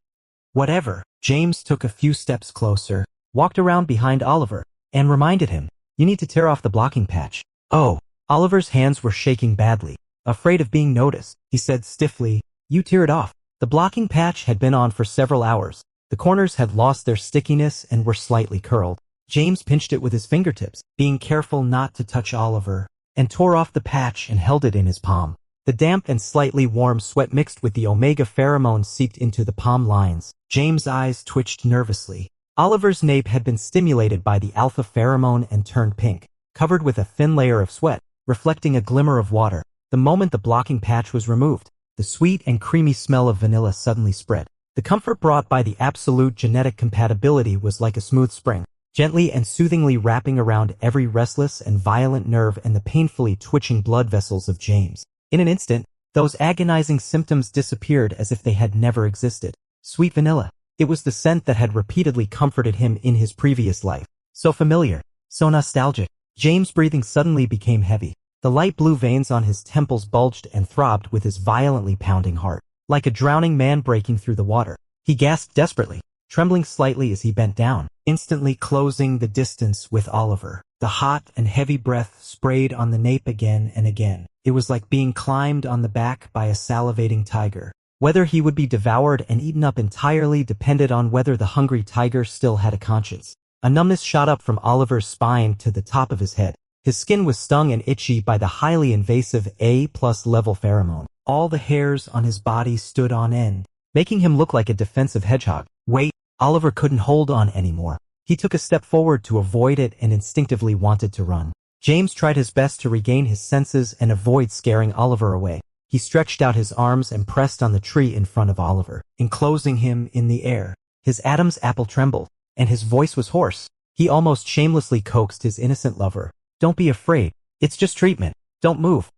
"Whatever." James took a few steps closer, walked around behind Oliver, and reminded him, "You need to tear off the blocking patch." Oh, Oliver's hands were shaking badly. Afraid of being noticed, he said stiffly, "You tear it off." The blocking patch had been on for several hours. The corners had lost their stickiness and were slightly curled. James pinched it with his fingertips, being careful not to touch Oliver, and tore off the patch and held it in his palm. The damp and slightly warm sweat mixed with the Omega pheromone seeped into the palm lines. James' eyes twitched nervously. Oliver's nape had been stimulated by the alpha pheromone and turned pink, covered with a thin layer of sweat, reflecting a glimmer of water. The moment the blocking patch was removed, the sweet and creamy smell of vanilla suddenly spread. The comfort brought by the absolute genetic compatibility was like a smooth spring, gently and soothingly wrapping around every restless and violent nerve and the painfully twitching blood vessels of James. In an instant, those agonizing symptoms disappeared as if they had never existed. Sweet vanilla. It was the scent that had repeatedly comforted him in his previous life. So familiar, so nostalgic. James' breathing suddenly became heavy. The light blue veins on his temples bulged and throbbed with his violently pounding heart. Like a drowning man breaking through the water, he gasped desperately, trembling slightly as he bent down, instantly closing the distance with Oliver. The hot and heavy breath sprayed on the nape again and again. It was like being climbed on the back by a salivating tiger. Whether he would be devoured and eaten up entirely depended on whether the hungry tiger still had a conscience. A numbness shot up from Oliver's spine to the top of his head. His skin was stung and itchy by the highly invasive A+ level pheromone. All the hairs on his body stood on end, making him look like a defensive hedgehog. Wait, Oliver couldn't hold on anymore. He took a step forward to avoid it and instinctively wanted to run. James tried his best to regain his senses and avoid scaring Oliver away. He stretched out his arms and pressed on the tree in front of Oliver, enclosing him in the air. His Adam's apple trembled, and his voice was hoarse. He almost shamelessly coaxed his innocent lover. "Don't be afraid. It's just treatment. Don't move."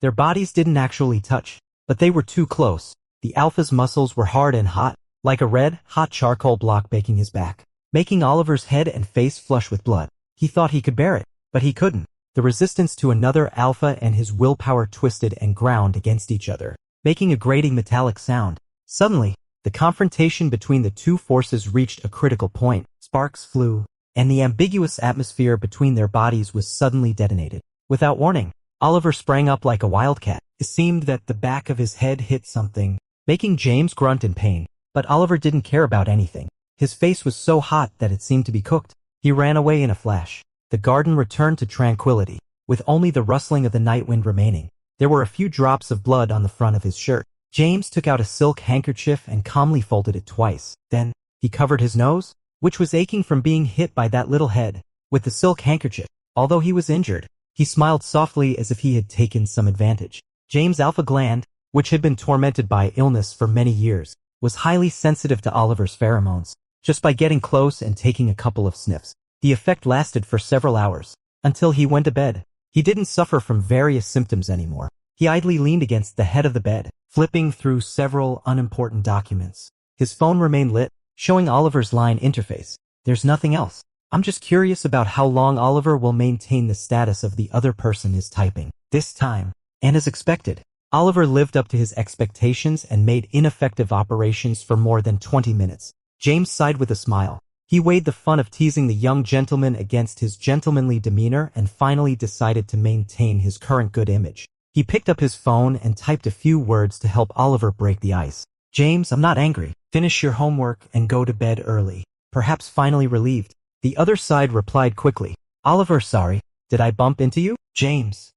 Their bodies didn't actually touch, but they were too close. The alpha's muscles were hard and hot, like a red, hot charcoal block baking his back, making Oliver's head and face flush with blood. He thought he could bear it, but he couldn't. The resistance to another alpha and his willpower twisted and ground against each other, making a grating metallic sound. Suddenly, the confrontation between the two forces reached a critical point. Sparks flew, and the ambiguous atmosphere between their bodies was suddenly detonated. Without warning, Oliver sprang up like a wildcat. It seemed that the back of his head hit something, making James grunt in pain. But Oliver didn't care about anything. His face was so hot that it seemed to be cooked. He ran away in a flash. The garden returned to tranquility, with only the rustling of the night wind remaining. There were a few drops of blood on the front of his shirt. James took out a silk handkerchief and calmly folded it twice. Then, he covered his nose, which was aching from being hit by that little head, with the silk handkerchief. Although he was injured, he smiled softly as if he had taken some advantage. James' alpha gland, which had been tormented by illness for many years, was highly sensitive to Oliver's pheromones. Just by getting close and taking a couple of sniffs, the effect lasted for several hours, until he went to bed. He didn't suffer from various symptoms anymore. He idly leaned against the head of the bed, flipping through several unimportant documents. His phone remained lit, showing Oliver's line interface. "There's nothing else. I'm just curious about how long Oliver will maintain the status of the other person is typing." This time, and as expected, Oliver lived up to his expectations and made ineffective operations for more than 20 minutes. James sighed with a smile. He weighed the fun of teasing the young gentleman against his gentlemanly demeanor and finally decided to maintain his current good image. He picked up his phone and typed a few words to help Oliver break the ice. James, I'm not angry. Finish your homework and go to bed early. Perhaps finally relieved. The other side replied quickly. Oliver, sorry. Did I bump into you? James.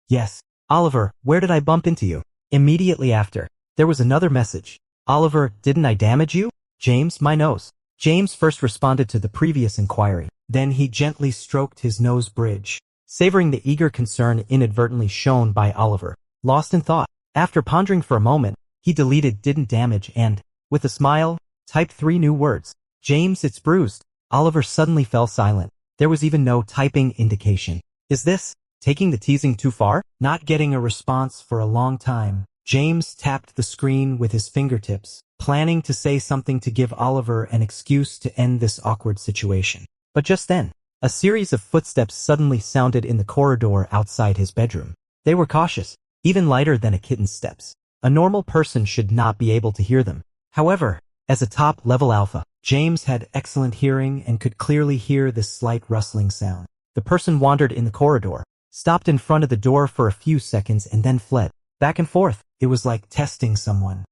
Yes. Oliver, where did I bump into you? Immediately after, there was another message. Oliver, didn't I damage you? James, my nose. James first responded to the previous inquiry. Then he gently stroked his nose bridge, savoring the eager concern inadvertently shown by Oliver. Lost in thought, after pondering for a moment, he deleted didn't damage and, with a smile, typed 3 new words. James, it's bruised. Oliver suddenly fell silent. There was even no typing indication. Is this taking the teasing too far? Not getting a response for a long time, James tapped the screen with his fingertips, planning to say something to give Oliver an excuse to end this awkward situation. But just then, a series of footsteps suddenly sounded in the corridor outside his bedroom. They were cautious, even lighter than a kitten's steps. A normal person should not be able to hear them. However, as a top-level alpha, James had excellent hearing and could clearly hear this slight rustling sound. The person wandered in the corridor, stopped in front of the door for a few seconds and then fled. Back and forth, it was like testing someone.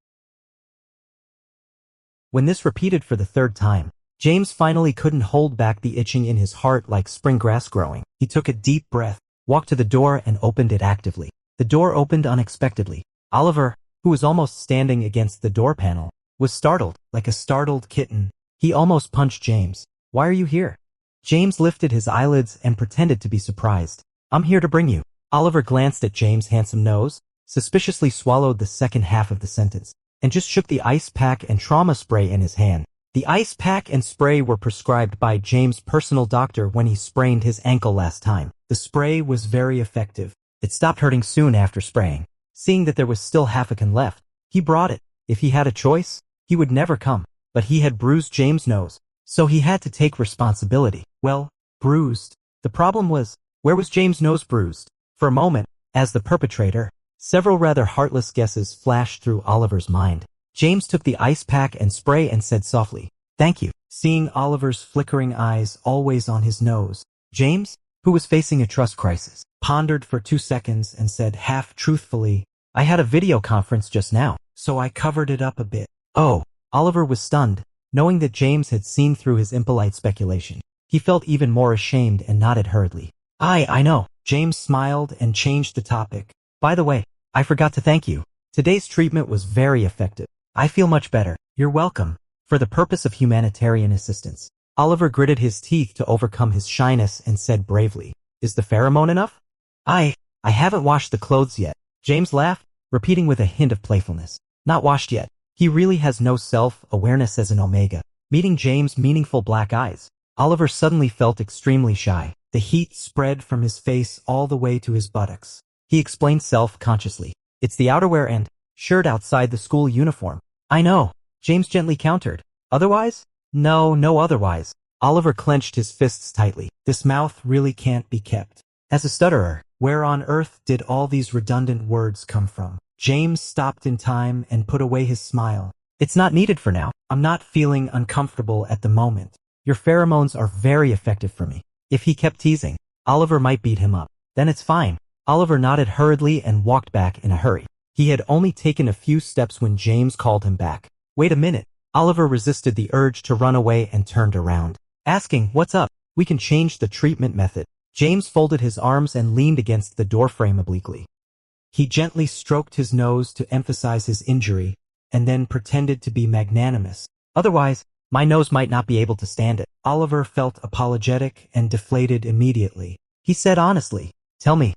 When this repeated for the 3rd time, James finally couldn't hold back the itching in his heart like spring grass growing. He took a deep breath, walked to the door and opened it actively. The door opened unexpectedly. Oliver, who was almost standing against the door panel, was startled, like a startled kitten. He almost punched James. Why are you here? James lifted his eyelids and pretended to be surprised. I'm here to bring you. Oliver glanced at James' handsome nose, suspiciously swallowed the second half of the sentence, and just shook the ice pack and trauma spray in his hand. The ice pack and spray were prescribed by James' personal doctor when he sprained his ankle last time. The spray was very effective. It stopped hurting soon after spraying. Seeing that there was still half a can left, he brought it. If he had a choice, he would never come. But he had bruised James' nose, so he had to take responsibility. Well, bruised. The problem was, where was James' nose bruised? For a moment, as the perpetrator, several rather heartless guesses flashed through Oliver's mind. James took the ice pack and spray and said softly, "Thank you." Seeing Oliver's flickering eyes always on his nose, James, who was facing a trust crisis, pondered for 2 seconds and said half-truthfully, "I had a video conference just now, so I covered it up a bit." Oh, Oliver was stunned, knowing that James had seen through his impolite speculation. He felt even more ashamed and nodded hurriedly. I know. James smiled and changed the topic. By the way, I forgot to thank you. Today's treatment was very effective. I feel much better. You're welcome. For the purpose of humanitarian assistance. Oliver gritted his teeth to overcome his shyness and said bravely, "Is the pheromone enough?" I haven't washed the clothes yet. James laughed, repeating with a hint of playfulness. Not washed yet. He really has no self-awareness as an omega. Meeting James' meaningful black eyes, Oliver suddenly felt extremely shy. The heat spread from his face all the way to his buttocks. He explained self-consciously. "It's the outerwear and shirt outside the school uniform." "I know," James gently countered. "Otherwise?" No otherwise." Oliver clenched his fists tightly. This mouth really can't be kept. As a stutterer, where on earth did all these redundant words come from? James stopped in time and put away his smile. "It's not needed for now. I'm not feeling uncomfortable at the moment. Your pheromones are very effective for me." If he kept teasing, Oliver might beat him up. Then it's fine. Oliver nodded hurriedly and walked back in a hurry. He had only taken a few steps when James called him back. "Wait a minute." Oliver resisted the urge to run away and turned around, asking, "What's up? We can change the treatment method." James folded his arms and leaned against the doorframe obliquely. He gently stroked his nose to emphasize his injury, and then pretended to be magnanimous. "Otherwise, my nose might not be able to stand it." Oliver felt apologetic and deflated immediately. He said honestly, "Tell me.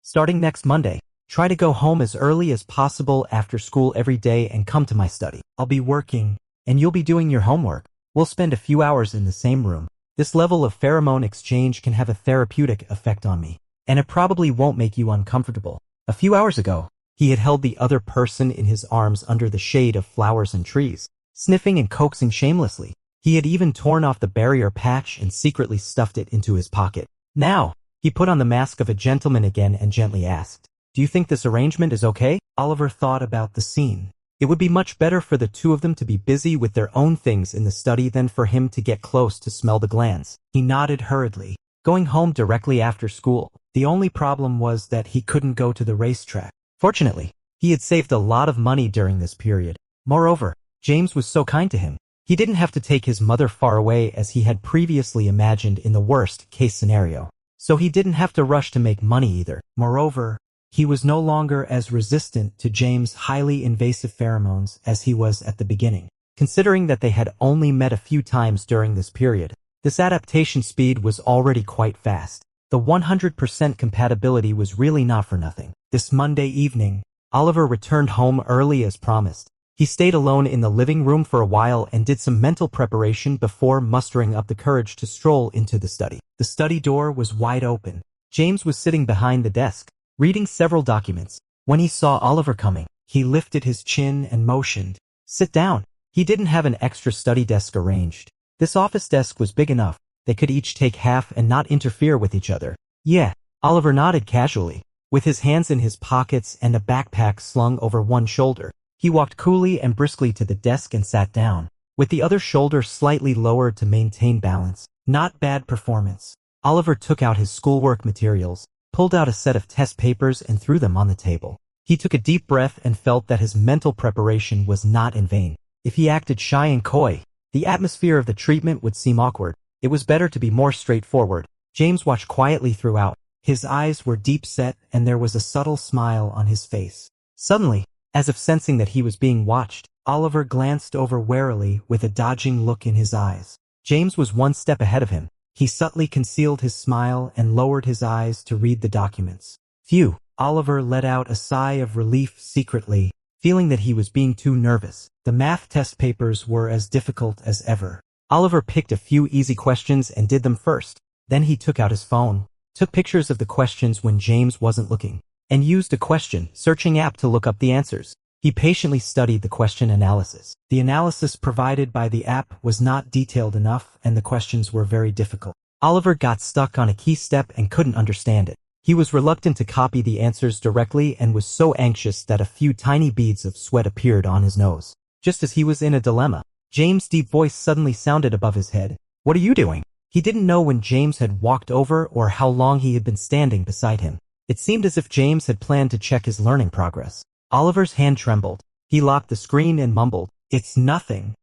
Starting next Monday, try to go home as early as possible after school every day and come to my study. I'll be working, and you'll be doing your homework. We'll spend a few hours in the same room. This level of pheromone exchange can have a therapeutic effect on me, and it probably won't make you uncomfortable." A few hours ago, he had held the other person in his arms under the shade of flowers and trees, sniffing and coaxing shamelessly. He had even torn off the barrier patch and secretly stuffed it into his pocket. Now, he put on the mask of a gentleman again and gently asked, Do you think this arrangement is okay? Oliver thought about the scene. It would be much better for the two of them to be busy with their own things in the study than for him to get close to smell the glands. He nodded hurriedly, going home directly after school. The only problem was that he couldn't go to the racetrack. Fortunately, he had saved a lot of money during this period. Moreover, James was so kind to him. He didn't have to take his mother far away as he had previously imagined in the worst-case scenario. So he didn't have to rush to make money either. Moreover, he was no longer as resistant to James' highly invasive pheromones as he was at the beginning. Considering that they had only met a few times during this period, this adaptation speed was already quite fast. The 100% compatibility was really not for nothing. This Monday evening, Oliver returned home early as promised. He stayed alone in the living room for a while and did some mental preparation before mustering up the courage to stroll into the study. The study door was wide open. James was sitting behind the desk, reading several documents. When he saw Oliver coming, he lifted his chin and motioned, "Sit down." He didn't have an extra study desk arranged. This office desk was big enough. They could each take half and not interfere with each other. "Yeah," Oliver nodded casually. With his hands in his pockets and a backpack slung over one shoulder, he walked coolly and briskly to the desk and sat down, with the other shoulder slightly lowered to maintain balance. Not bad performance. Oliver took out his schoolwork materials, pulled out a set of test papers and threw them on the table. He took a deep breath and felt that his mental preparation was not in vain. If he acted shy and coy, the atmosphere of the treatment would seem awkward. It was better to be more straightforward. James watched quietly throughout. His eyes were deep set and there was a subtle smile on his face. Suddenly, as if sensing that he was being watched, Oliver glanced over warily with a dodging look in his eyes. James was one step ahead of him. He subtly concealed his smile and lowered his eyes to read the documents. Phew! Oliver let out a sigh of relief secretly, feeling that he was being too nervous. The math test papers were as difficult as ever. Oliver picked a few easy questions and did them first. Then he took out his phone, took pictures of the questions when James wasn't looking, and used a question searching app to look up the answers. He patiently studied the question analysis. The analysis provided by the app was not detailed enough and the questions were very difficult. Oliver got stuck on a key step and couldn't understand it. He was reluctant to copy the answers directly and was so anxious that a few tiny beads of sweat appeared on his nose. Just as he was in a dilemma, James' deep voice suddenly sounded above his head. "What are you doing?" He didn't know when James had walked over or how long he had been standing beside him. It seemed as if James had planned to check his learning progress. Oliver's hand trembled. He locked the screen and mumbled, "It's nothing."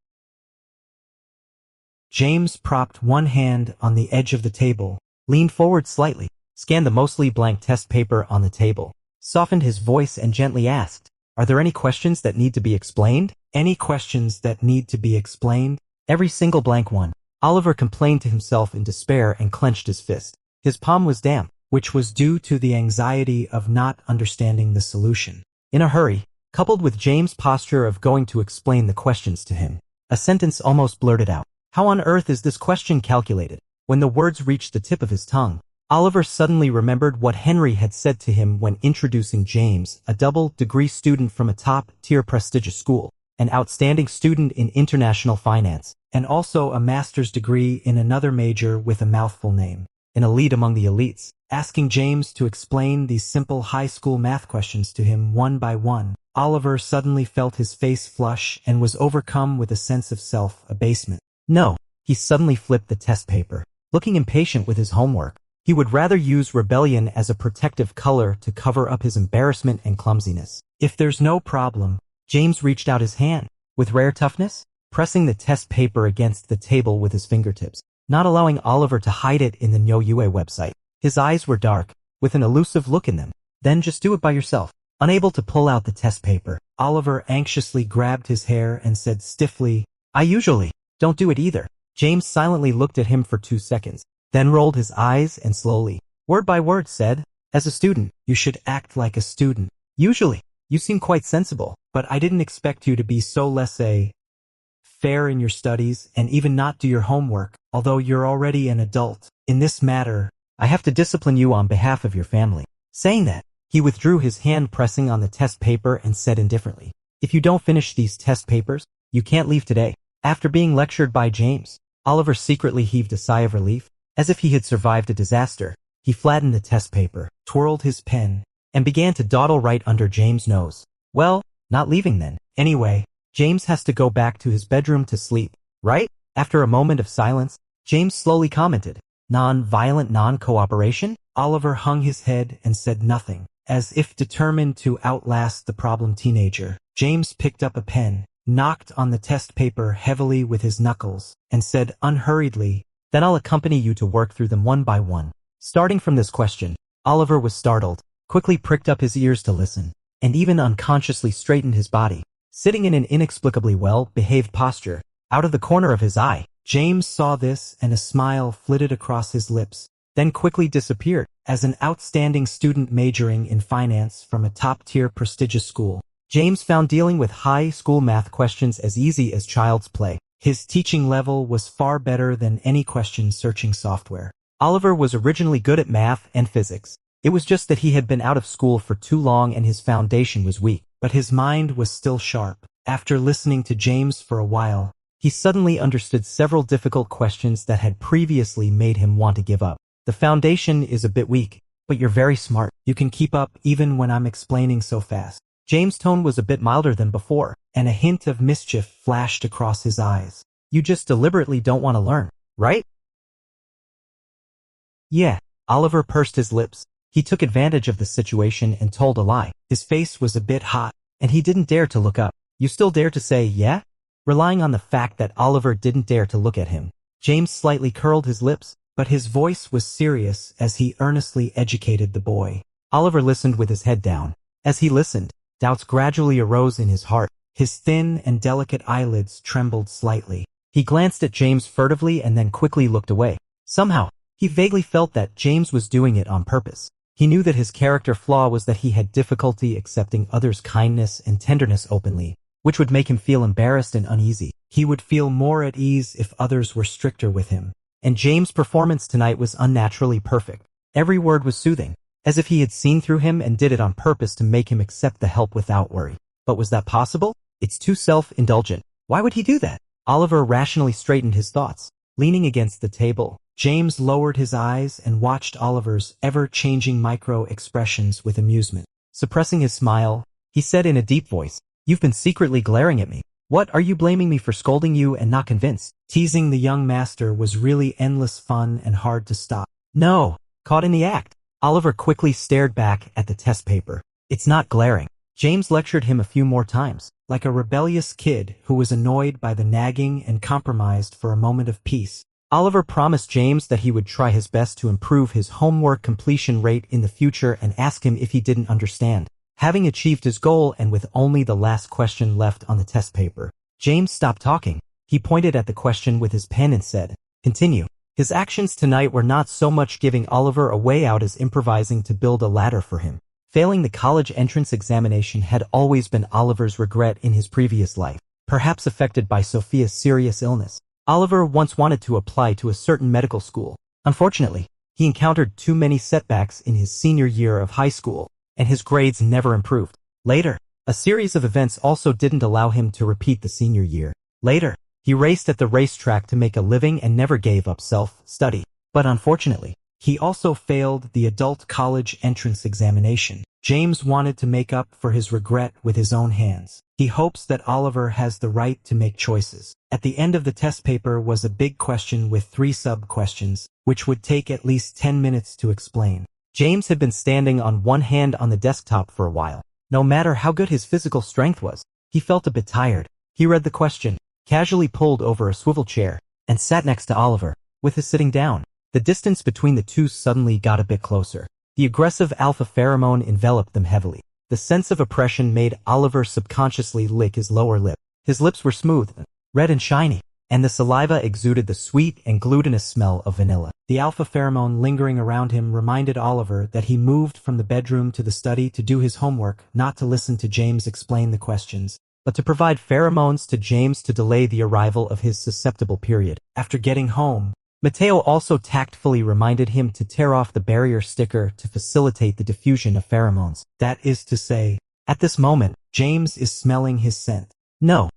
James propped one hand on the edge of the table, leaned forward slightly, scanned the mostly blank test paper on the table, softened his voice and gently asked, "Are there any questions that need to be explained?" "Any questions that need to be explained?" "Every single blank one." Oliver complained to himself in despair and clenched his fist. His palm was damp, which was due to the anxiety of not understanding the solution. In a hurry, coupled with James' posture of going to explain the questions to him, a sentence almost blurted out. "How on earth is this question calculated?" When the words reached the tip of his tongue, Oliver suddenly remembered what Henry had said to him when introducing James, a double-degree student from a top-tier prestigious school, an outstanding student in international finance, and also a master's degree in another major with a mouthful name, an elite among the elites. Asking James to explain these simple high school math questions to him one by one, Oliver suddenly felt his face flush and was overcome with a sense of self-abasement. No, he suddenly flipped the test paper, looking impatient with his homework. He would rather use rebellion as a protective color to cover up his embarrassment and clumsiness. "If there's no problem," James reached out his hand, with rare toughness, pressing the test paper against the table with his fingertips, not allowing Oliver to hide it in the Yaoi website. His eyes were dark, with an elusive look in them. "Then just do it by yourself." Unable to pull out the test paper, Oliver anxiously grabbed his hair and said stiffly, "I usually don't do it either." James silently looked at him for 2 seconds, then rolled his eyes and slowly, word by word said, "As a student, you should act like a student. Usually, you seem quite sensible, but I didn't expect you to be so laissez-faire in your studies and even not do your homework, although you're already an adult. In this matter, I have to discipline you on behalf of your family." Saying that, he withdrew his hand pressing on the test paper and said indifferently, "If you don't finish these test papers, you can't leave today." After being lectured by James, Oliver secretly heaved a sigh of relief. As if he had survived a disaster, he flattened the test paper, twirled his pen, and began to dawdle right under James' nose. Well, not leaving then. Anyway, James has to go back to his bedroom to sleep, right? After a moment of silence, James slowly commented, "Non-violent non-cooperation?" Oliver hung his head and said nothing, as if determined to outlast the problem teenager. James picked up a pen, knocked on the test paper heavily with his knuckles, and said unhurriedly, "Then I'll accompany you to work through them one by one." Starting from this question, Oliver was startled, quickly pricked up his ears to listen, and even unconsciously straightened his body, sitting in an inexplicably well-behaved posture. Out of the corner of his eye, James saw this and a smile flitted across his lips, then quickly disappeared. As an outstanding student majoring in finance from a top-tier prestigious school, James found dealing with high school math questions as easy as child's play. His teaching level was far better than any question-searching software. Oliver was originally good at math and physics. It was just that he had been out of school for too long and his foundation was weak, but his mind was still sharp. After listening to James for a while, he suddenly understood several difficult questions that had previously made him want to give up. "The foundation is a bit weak, but you're very smart. You can keep up even when I'm explaining so fast." James' tone was a bit milder than before, and a hint of mischief flashed across his eyes. "You just deliberately don't want to learn, right?" "Yeah." Oliver pursed his lips. He took advantage of the situation and told a lie. His face was a bit hot, and he didn't dare to look up. "You still dare to say yeah?" Relying on the fact that Oliver didn't dare to look at him, James slightly curled his lips, but his voice was serious as he earnestly educated the boy. Oliver listened with his head down. As he listened, doubts gradually arose in his heart. His thin and delicate eyelids trembled slightly. He glanced at James furtively and then quickly looked away. Somehow, he vaguely felt that James was doing it on purpose. He knew that his character flaw was that he had difficulty accepting others' kindness and tenderness openly, which would make him feel embarrassed and uneasy. He would feel more at ease if others were stricter with him. And James' performance tonight was unnaturally perfect. Every word was soothing, as if he had seen through him and did it on purpose to make him accept the help without worry. But was that possible? It's too self-indulgent. Why would he do that? Oliver rationally straightened his thoughts. Leaning against the table, James lowered his eyes and watched Oliver's ever-changing micro-expressions with amusement. Suppressing his smile, he said in a deep voice, "You've been secretly glaring at me. What, are you blaming me for scolding you and not convinced?" Teasing the young master was really endless fun and hard to stop. "No." Caught in the act, Oliver quickly stared back at the test paper. "It's not glaring." James lectured him a few more times, like a rebellious kid who was annoyed by the nagging and compromised for a moment of peace. Oliver promised James that he would try his best to improve his homework completion rate in the future and ask him if he didn't understand. Having achieved his goal and with only the last question left on the test paper, James stopped talking. He pointed at the question with his pen and said, "Continue." His actions tonight were not so much giving Oliver a way out as improvising to build a ladder for him. Failing the college entrance examination had always been Oliver's regret in his previous life, perhaps affected by Sophia's serious illness. Oliver once wanted to apply to a certain medical school. Unfortunately, he encountered too many setbacks in his senior year of high school, and his grades never improved. Later, a series of events also didn't allow him to repeat the senior year. Later, he raced at the racetrack to make a living and never gave up self-study. But unfortunately, he also failed the adult college entrance examination. James wanted to make up for his regret with his own hands. He hopes that Oliver has the right to make choices. At the end of the test paper was a big question with 3 sub-questions, which would take at least 10 minutes to explain. James had been standing on one hand on the desktop for a while. No matter how good his physical strength was, he felt a bit tired. He read the question, casually pulled over a swivel chair, and sat next to Oliver, with his sitting down. The distance between the two suddenly got a bit closer. The aggressive alpha pheromone enveloped them heavily. The sense of oppression made Oliver subconsciously lick his lower lip. His lips were smooth, red and shiny, and the saliva exuded the sweet and glutinous smell of vanilla. The alpha pheromone lingering around him reminded Oliver that he moved from the bedroom to the study to do his homework, not to listen to James explain the questions, but to provide pheromones to James to delay the arrival of his susceptible period. After getting home, Mateo also tactfully reminded him to tear off the barrier sticker to facilitate the diffusion of pheromones. That is to say, at this moment, James is smelling his scent. No.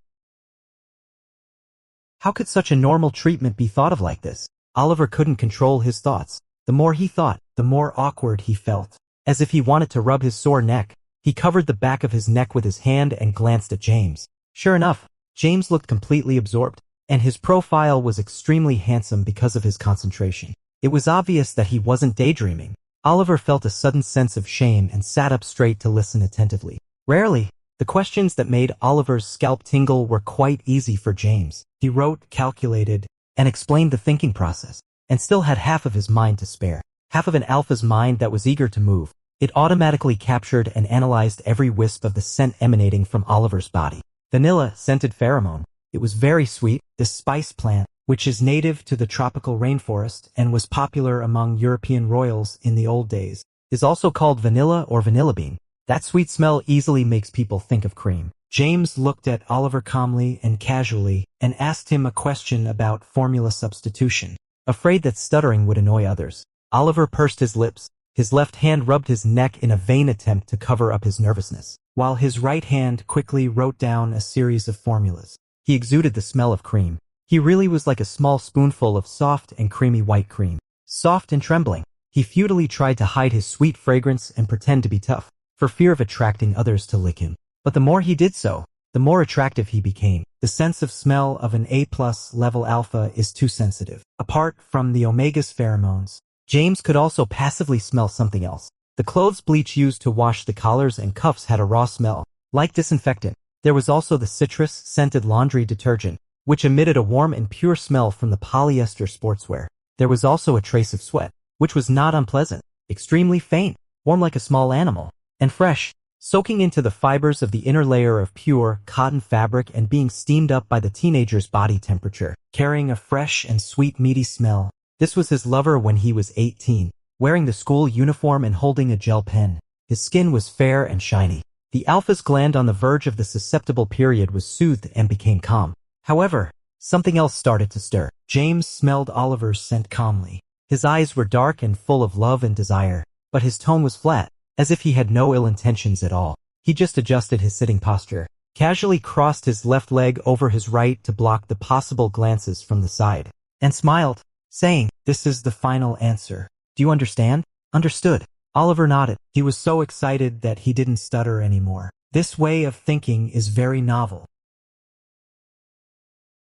How could such a normal treatment be thought of like this? Oliver couldn't control his thoughts. The more he thought, the more awkward he felt. as if he wanted to rub his sore neck. He covered the back of his neck with his hand and glanced at James. Sure enough, James looked completely absorbed, and his profile was extremely handsome because of his concentration. It was obvious that he wasn't daydreaming. Oliver felt a sudden sense of shame and sat up straight to listen attentively. Rarely, the questions that made Oliver's scalp tingle were quite easy for James. He wrote, calculated, and explained the thinking process, and still had half of his mind to spare. Half of an alpha's mind that was eager to move. It automatically captured and analyzed every wisp of the scent emanating from Oliver's body. Vanilla scented pheromone. It was very sweet. This spice plant, which is native to the tropical rainforest and was popular among European royals in the old days, is also called vanilla or vanilla bean. That sweet smell easily makes people think of cream. James looked at Oliver calmly and casually and asked him a question about formula substitution, afraid that stuttering would annoy others. Oliver pursed his lips. His left hand rubbed his neck in a vain attempt to cover up his nervousness, while his right hand quickly wrote down a series of formulas. He exuded the smell of cream. He really was like a small spoonful of soft and creamy white cream. Soft and trembling, he futilely tried to hide his sweet fragrance and pretend to be tough, for fear of attracting others to lick him. But the more he did so, the more attractive he became. The sense of smell of an A+ level alpha is too sensitive. Apart from the omega's pheromones, James could also passively smell something else. The clothes bleach used to wash the collars and cuffs had a raw smell, like disinfectant. There was also the citrus-scented laundry detergent, which emitted a warm and pure smell from the polyester sportswear. There was also a trace of sweat, which was not unpleasant, extremely faint, warm like a small animal, and fresh, soaking into the fibers of the inner layer of pure cotton fabric and being steamed up by the teenager's body temperature, carrying a fresh and sweet meaty smell. This was his lover when he was 18, wearing the school uniform and holding a gel pen. His skin was fair and shiny. The alpha's gland on the verge of the susceptible period was soothed and became calm. However, something else started to stir. James smelled Oliver's scent calmly. His eyes were dark and full of love and desire, but his tone was flat, as if he had no ill intentions at all. He just adjusted his sitting posture, casually crossed his left leg over his right to block the possible glances from the side, and smiled, saying, "This is the final answer. Do you understand?" "Understood." Oliver nodded. He was so excited that he didn't stutter anymore. This way of thinking is very novel.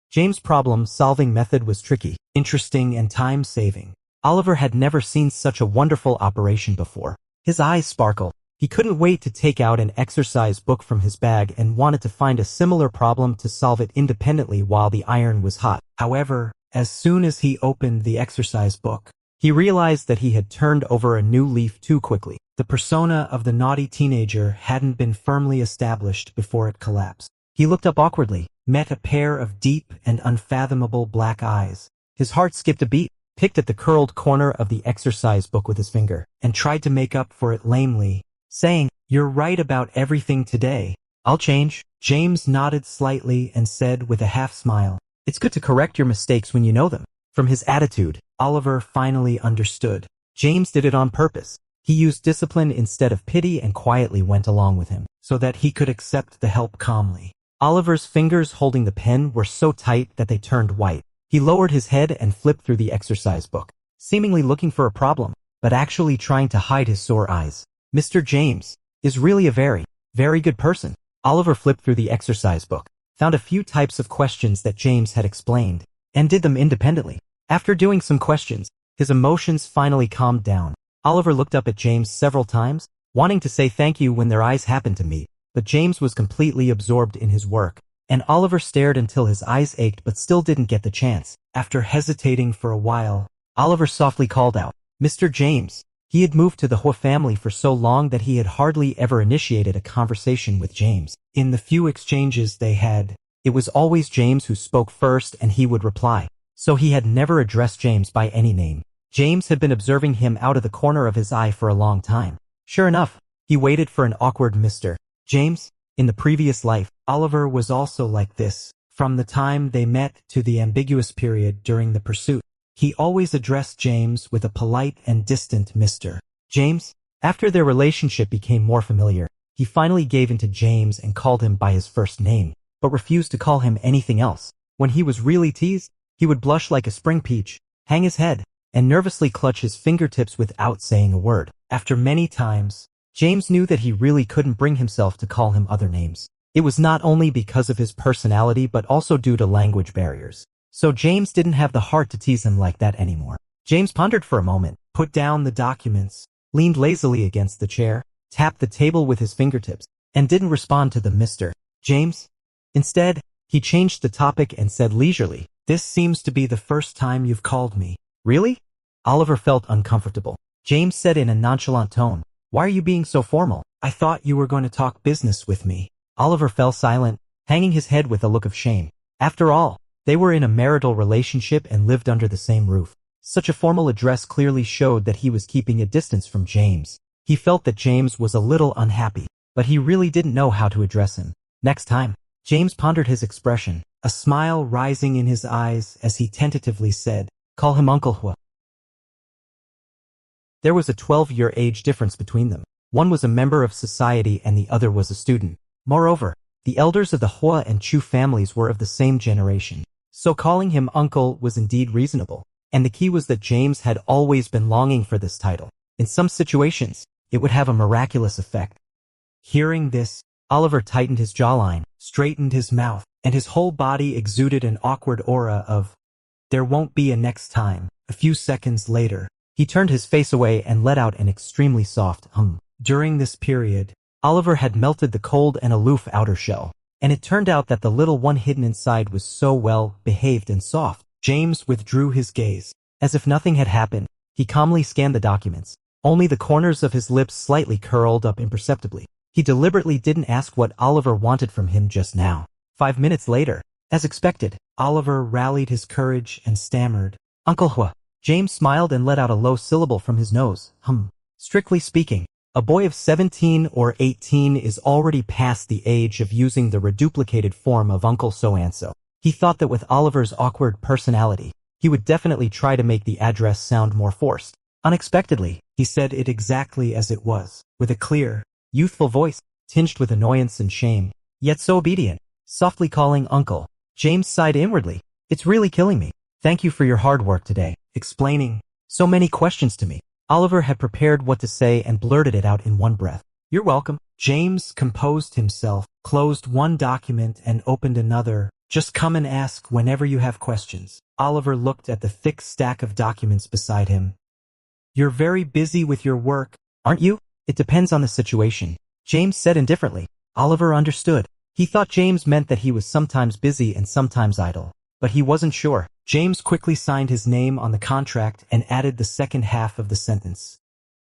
James' problem-solving method was tricky, interesting, and time-saving. Oliver had never seen such a wonderful operation before. His eyes sparkled. He couldn't wait to take out an exercise book from his bag and wanted to find a similar problem to solve it independently while the iron was hot. However, as soon as he opened the exercise book, he realized that he had turned over a new leaf too quickly. The persona of the naughty teenager hadn't been firmly established before it collapsed. He looked up awkwardly, met a pair of deep and unfathomable black eyes. His heart skipped a beat, picked at the curled corner of the exercise book with his finger, and tried to make up for it lamely, saying, "You're right about everything today. I'll change." James nodded slightly and said with a half-smile, "It's good to correct your mistakes when you know them." From his attitude, Oliver finally understood. James did it on purpose. He used discipline instead of pity and quietly went along with him, so that he could accept the help calmly. Oliver's fingers holding the pen were so tight that they turned white. He lowered his head and flipped through the exercise book, seemingly looking for a problem, but actually trying to hide his sore eyes. Mr. James is really a very, very good person. Oliver flipped through the exercise book, found a few types of questions that James had explained, and did them independently. After doing some questions, his emotions finally calmed down. Oliver looked up at James several times, wanting to say thank you when their eyes happened to meet, but James was completely absorbed in his work, and Oliver stared until his eyes ached but still didn't get the chance. After hesitating for a while, Oliver softly called out, "Mr. James." He had moved to the Hua family for so long that he had hardly ever initiated a conversation with James. In the few exchanges they had, it was always James who spoke first and he would reply, so he had never addressed James by any name. James had been observing him out of the corner of his eye for a long time. Sure enough, he waited for an awkward Mr. James. In the previous life, Oliver was also like this. From the time they met to the ambiguous period during the pursuit, he always addressed James with a polite and distant Mr. James. After their relationship became more familiar, he finally gave in to James and called him by his first name, but refused to call him anything else. When he was really teased, he would blush like a spring peach, hang his head, and nervously clutch his fingertips without saying a word. After many times, James knew that he really couldn't bring himself to call him other names. It was not only because of his personality but also due to language barriers. So James didn't have the heart to tease him like that anymore. James pondered for a moment, put down the documents, leaned lazily against the chair, tapped the table with his fingertips, and didn't respond to the Mr. James. Instead, he changed the topic and said leisurely, "This seems to be the first time you've called me." "Really?" Oliver felt uncomfortable. James said in a nonchalant tone, "Why are you being so formal? I thought you were going to talk business with me." Oliver fell silent, hanging his head with a look of shame. After all, they were in a marital relationship and lived under the same roof. Such a formal address clearly showed that he was keeping a distance from James. He felt that James was a little unhappy, but he really didn't know how to address him. Next time, James pondered his expression, a smile rising in his eyes as he tentatively said, "Call him Uncle Hua." There was a 12-year age difference between them. One was a member of society and the other was a student. Moreover, the elders of the Hua and Chu families were of the same generation, so calling him uncle was indeed reasonable, and the key was that James had always been longing for this title. In some situations, it would have a miraculous effect. Hearing this, Oliver tightened his jawline, straightened his mouth, and his whole body exuded an awkward aura of, "There won't be a next time." A few seconds later, he turned his face away and let out an extremely soft hum. During this period, Oliver had melted the cold and aloof outer shell, and it turned out that the little one hidden inside was so well behaved and soft. James withdrew his gaze. As if nothing had happened, he calmly scanned the documents. Only the corners of his lips slightly curled up imperceptibly. He deliberately didn't ask what Oliver wanted from him just now. 5 minutes later, as expected, Oliver rallied his courage and stammered, "Uncle Hua." James smiled and let out a low syllable from his nose. Strictly speaking, a boy of 17 or 18 is already past the age of using the reduplicated form of Uncle So-and-so. He thought that with Oliver's awkward personality, he would definitely try to make the address sound more forced. Unexpectedly, he said it exactly as it was, with a clear, youthful voice, tinged with annoyance and shame, yet so obedient, softly calling uncle. James sighed inwardly. "It's really killing me. Thank you for your hard work today, explaining so many questions to me." Oliver had prepared what to say and blurted it out in one breath. "You're welcome." James composed himself, closed one document and opened another. "Just come and ask whenever you have questions." Oliver looked at the thick stack of documents beside him. "You're very busy with your work, aren't you?" "It depends on the situation," James said indifferently. Oliver understood. He thought James meant that he was sometimes busy and sometimes idle, but he wasn't sure. James quickly signed his name on the contract and added the second half of the sentence.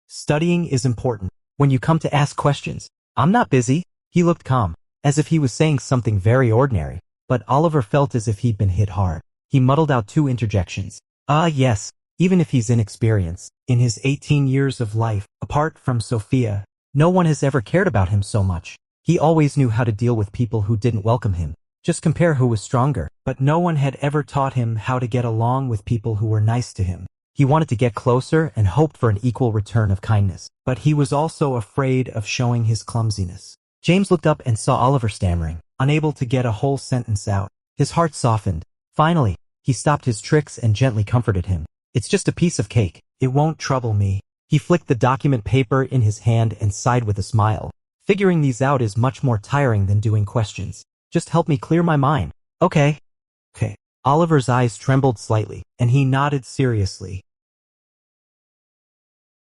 "Studying is important. When you come to ask questions, I'm not busy." He looked calm, as if he was saying something very ordinary, but Oliver felt as if he'd been hit hard. He muddled out two interjections. Yes, even if he's inexperienced. In his 18 years of life, apart from Sophia, no one has ever cared about him so much. He always knew how to deal with people who didn't welcome him. Just compare who was stronger. But no one had ever taught him how to get along with people who were nice to him. He wanted to get closer and hoped for an equal return of kindness. But he was also afraid of showing his clumsiness. James looked up and saw Oliver stammering, unable to get a whole sentence out. His heart softened. Finally, he stopped his tricks and gently comforted him. "It's just a piece of cake. It won't trouble me." He flicked the document paper in his hand and sighed with a smile. "Figuring these out is much more tiring than doing questions. Just help me clear my mind." Okay. Oliver's eyes trembled slightly, and he nodded seriously.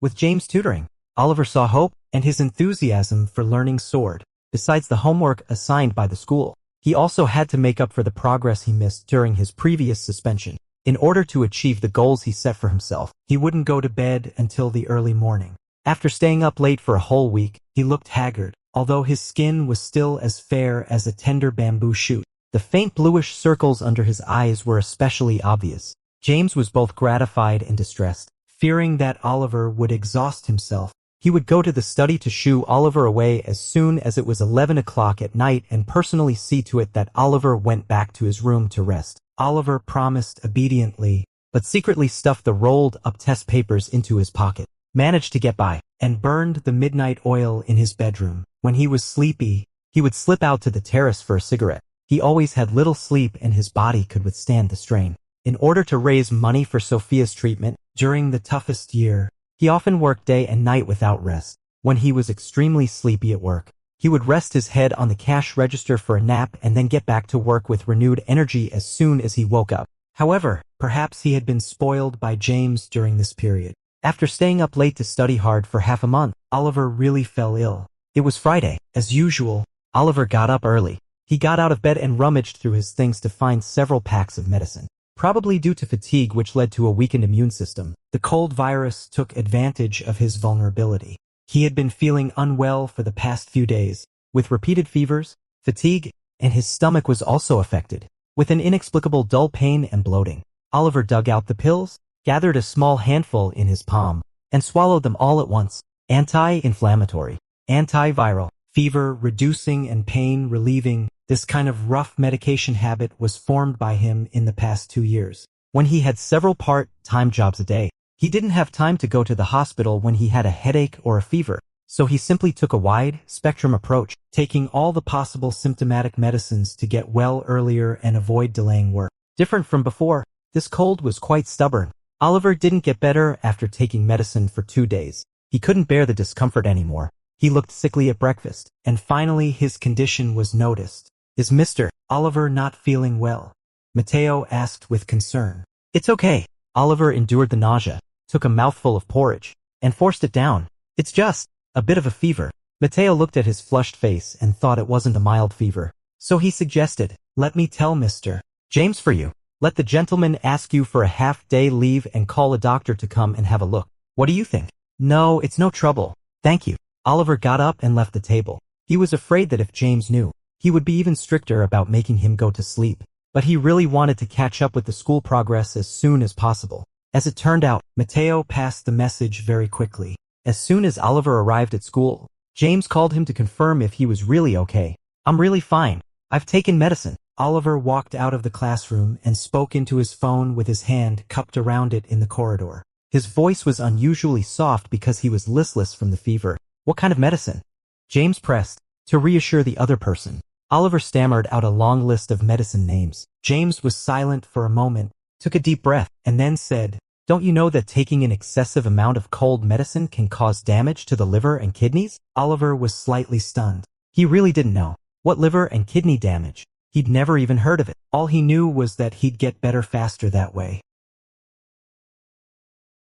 With James tutoring, Oliver saw hope and his enthusiasm for learning soared. Besides the homework assigned by the school, he also had to make up for the progress he missed during his previous suspension. In order to achieve the goals he set for himself, he wouldn't go to bed until the early morning. After staying up late for a whole week, he looked haggard, although his skin was still as fair as a tender bamboo shoot. The faint bluish circles under his eyes were especially obvious. James was both gratified and distressed. Fearing that Oliver would exhaust himself, he would go to the study to shoo Oliver away as soon as it was 11 o'clock at night and personally see to it that Oliver went back to his room to rest. Oliver promised obediently, but secretly stuffed the rolled-up test papers into his pocket, managed to get by, and burned the midnight oil in his bedroom. When he was sleepy, he would slip out to the terrace for a cigarette. He always had little sleep and his body could withstand the strain. In order to raise money for Sophia's treatment, During the toughest year, he often worked day and night without rest. When he was extremely sleepy at work, he would rest his head on the cash register for a nap and then get back to work with renewed energy as soon as he woke up. However, perhaps he had been spoiled by James during this period. After staying up late to study hard for half a month, Oliver really fell ill. It was Friday. As usual, Oliver got up early. He got out of bed and rummaged through his things to find several packs of medicine. Probably due to fatigue, which led to a weakened immune system, the cold virus took advantage of his vulnerability. He had been feeling unwell for the past few days, with repeated fevers, fatigue, and his stomach was also affected, with an inexplicable dull pain and bloating. Oliver dug out the pills, gathered a small handful in his palm, and swallowed them all at once. Anti-inflammatory, antiviral, fever-reducing and pain-relieving. This kind of rough medication habit was formed by him in the past 2 years. When he had several part-time jobs a day, he didn't have time to go to the hospital when he had a headache or a fever, so he simply took a wide-spectrum approach, taking all the possible symptomatic medicines to get well earlier and avoid delaying work. Different from before, this cold was quite stubborn. Oliver didn't get better after taking medicine for 2 days. He couldn't bear the discomfort anymore. He looked sickly at breakfast, and finally his condition was noticed. "Is Mr. Oliver not feeling well?" Matteo asked with concern. "It's okay." Oliver endured the nausea, took a mouthful of porridge, and forced it down. "It's just a bit of a fever." Matteo looked at his flushed face and thought it wasn't a mild fever. So he suggested, "Let me tell Mr. James for you. Let the gentleman ask you for a half-day leave and call a doctor to come and have a look. What do you think?" "No, it's no trouble. Thank you." Oliver got up and left the table. He was afraid that if James knew, he would be even stricter about making him go to sleep. But he really wanted to catch up with the school progress as soon as possible. As it turned out, Matteo passed the message very quickly. As soon as Oliver arrived at school, James called him to confirm if he was really okay. "I'm really fine. I've taken medicine." Oliver walked out of the classroom and spoke into his phone with his hand cupped around it in the corridor. His voice was unusually soft because he was listless from the fever. "What kind of medicine?" James pressed, to reassure the other person. Oliver stammered out a long list of medicine names. James was silent for a moment, took a deep breath, and then said, "Don't you know that taking an excessive amount of cold medicine can cause damage to the liver and kidneys?" Oliver was slightly stunned. He really didn't know. What liver and kidney damage? He'd never even heard of it. All he knew was that he'd get better faster that way.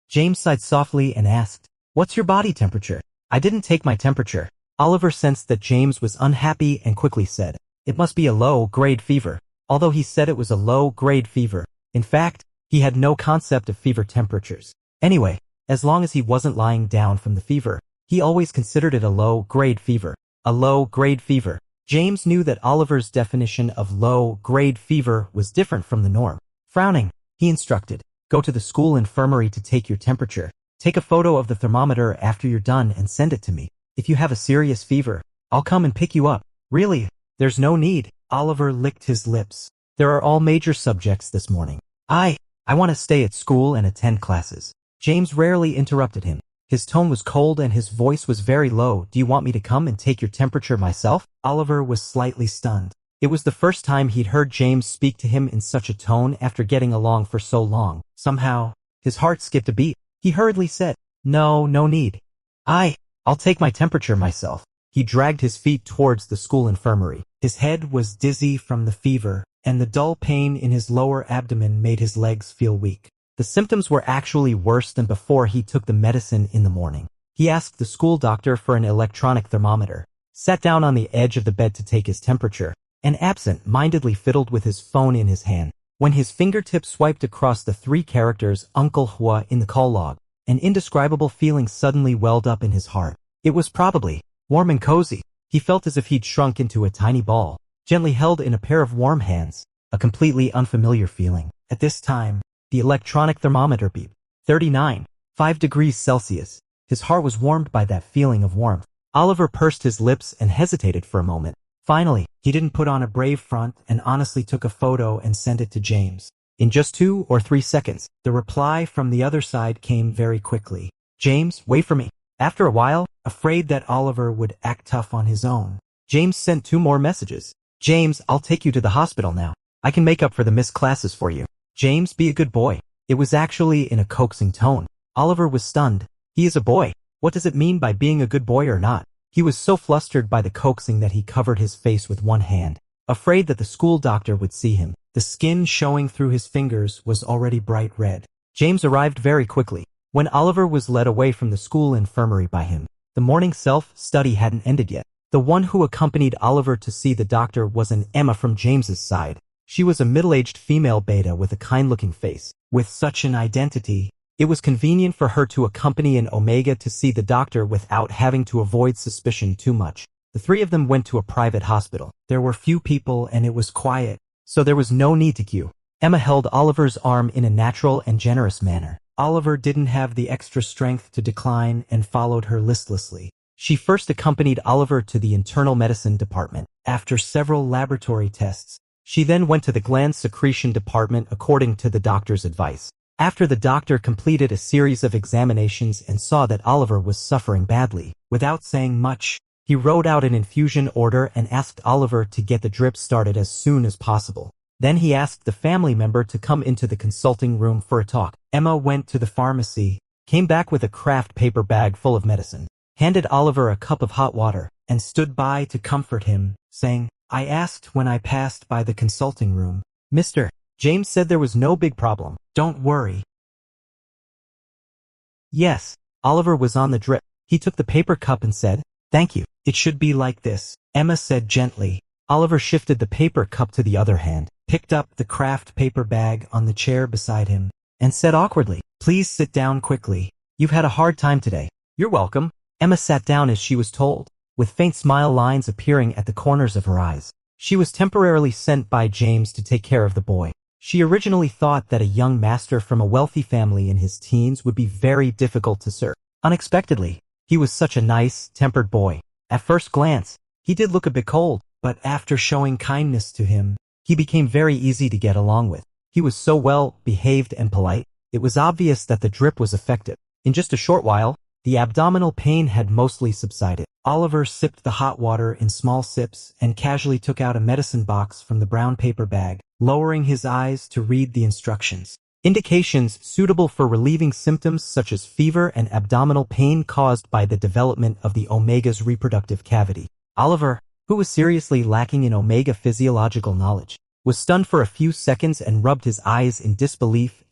James sighed softly and asked, "What's your body temperature?" "I didn't take my temperature." Oliver sensed that James was unhappy and quickly said, "It must be a low-grade fever." Although he said it was a low-grade fever, in fact, he had no concept of fever temperatures. Anyway, as long as he wasn't lying down from the fever, he always considered it a low-grade fever. A low-grade fever. James knew that Oliver's definition of low-grade fever was different from the norm. Frowning, he instructed, "Go to the school infirmary to take your temperature. Take a photo of the thermometer after you're done and send it to me. If you have a serious fever, I'll come and pick you up." "Really? There's no need." Oliver licked his lips. "There are all major subjects this morning. I want to stay at school and attend classes." James rarely interrupted him. His tone was cold and his voice was very low. "Do you want me to come and take your temperature myself?" Oliver was slightly stunned. It was the first time he'd heard James speak to him in such a tone after getting along for so long. Somehow, his heart skipped a beat. He hurriedly said, No need. I'll take my temperature myself." He dragged his feet towards the school infirmary. His head was dizzy from the fever, and the dull pain in his lower abdomen made his legs feel weak. The symptoms were actually worse than before he took the medicine in the morning. He asked the school doctor for an electronic thermometer, sat down on the edge of the bed to take his temperature, and absent-mindedly fiddled with his phone in his hand. When his fingertips swiped across the 3 characters Uncle Hua in the call log, an indescribable feeling suddenly welled up in his heart. It was probably warm and cozy. He felt as if he'd shrunk into a tiny ball, gently held in a pair of warm hands, a completely unfamiliar feeling. At this time, the electronic thermometer beeped. 39.5 degrees Celsius. His heart was warmed by that feeling of warmth. Oliver pursed his lips and hesitated for a moment. Finally, he didn't put on a brave front and honestly took a photo and sent it to James. In just 2 or 3 seconds, the reply from the other side came very quickly. "James, wait for me." After a while, afraid that Oliver would act tough on his own, James sent 2 more messages. "James, I'll take you to the hospital now. I can make up for the missed classes for you. James, be a good boy. It was actually in a coaxing tone. Oliver was stunned. He is a boy. What does it mean by being a good boy or not? He was so flustered by the coaxing that he covered his face with one hand, afraid that the school doctor would see him. The skin showing through his fingers was already bright red. James arrived very quickly. When Oliver was led away from the school infirmary by him, the morning self-study hadn't ended yet. The one who accompanied Oliver to see the doctor was an Emma from James's side. She was a middle-aged female beta with a kind-looking face. With such an identity, it was convenient for her to accompany an Omega to see the doctor without having to avoid suspicion too much. The three of them went to a private hospital. There were few people and it was quiet, so there was no need to queue. Emma held Oliver's arm in a natural and generous manner. Oliver didn't have the extra strength to decline and followed her listlessly. She first accompanied Oliver to the internal medicine department. After several laboratory tests, she then went to the gland secretion department according to the doctor's advice. After the doctor completed a series of examinations and saw that Oliver was suffering badly, without saying much, he wrote out an infusion order and asked Oliver to get the drip started as soon as possible. Then he asked the family member to come into the consulting room for a talk. Emma went to the pharmacy, came back with a craft paper bag full of medicine, handed Oliver a cup of hot water, and stood by to comfort him, saying, "I asked when I passed by the consulting room. Mr. James said there was no big problem. Don't worry." Yes, Oliver was on the drip. He took the paper cup and said, "Thank you. It should be like this," Emma said gently. Oliver shifted the paper cup to the other hand, picked up the craft paper bag on the chair beside him, and said awkwardly, "Please sit down quickly. You've had a hard time today." "You're welcome." Emma sat down as she was told, with faint smile lines appearing at the corners of her eyes. She was temporarily sent by James to take care of the boy. She originally thought that a young master from a wealthy family in his teens would be very difficult to serve. Unexpectedly, he was such a nice, tempered boy. At first glance, he did look a bit cold, but after showing kindness to him, he became very easy to get along with. He was so well behaved and polite, it was obvious that the drip was effective. In just a short while, the abdominal pain had mostly subsided. Oliver sipped the hot water in small sips and casually took out a medicine box from the brown paper bag, lowering his eyes to read the instructions. Indications suitable for relieving symptoms such as fever and abdominal pain caused by the development of the Omega's reproductive cavity. Oliver, who was seriously lacking in Omega physiological knowledge, was stunned for a few seconds and rubbed his eyes in disbelief!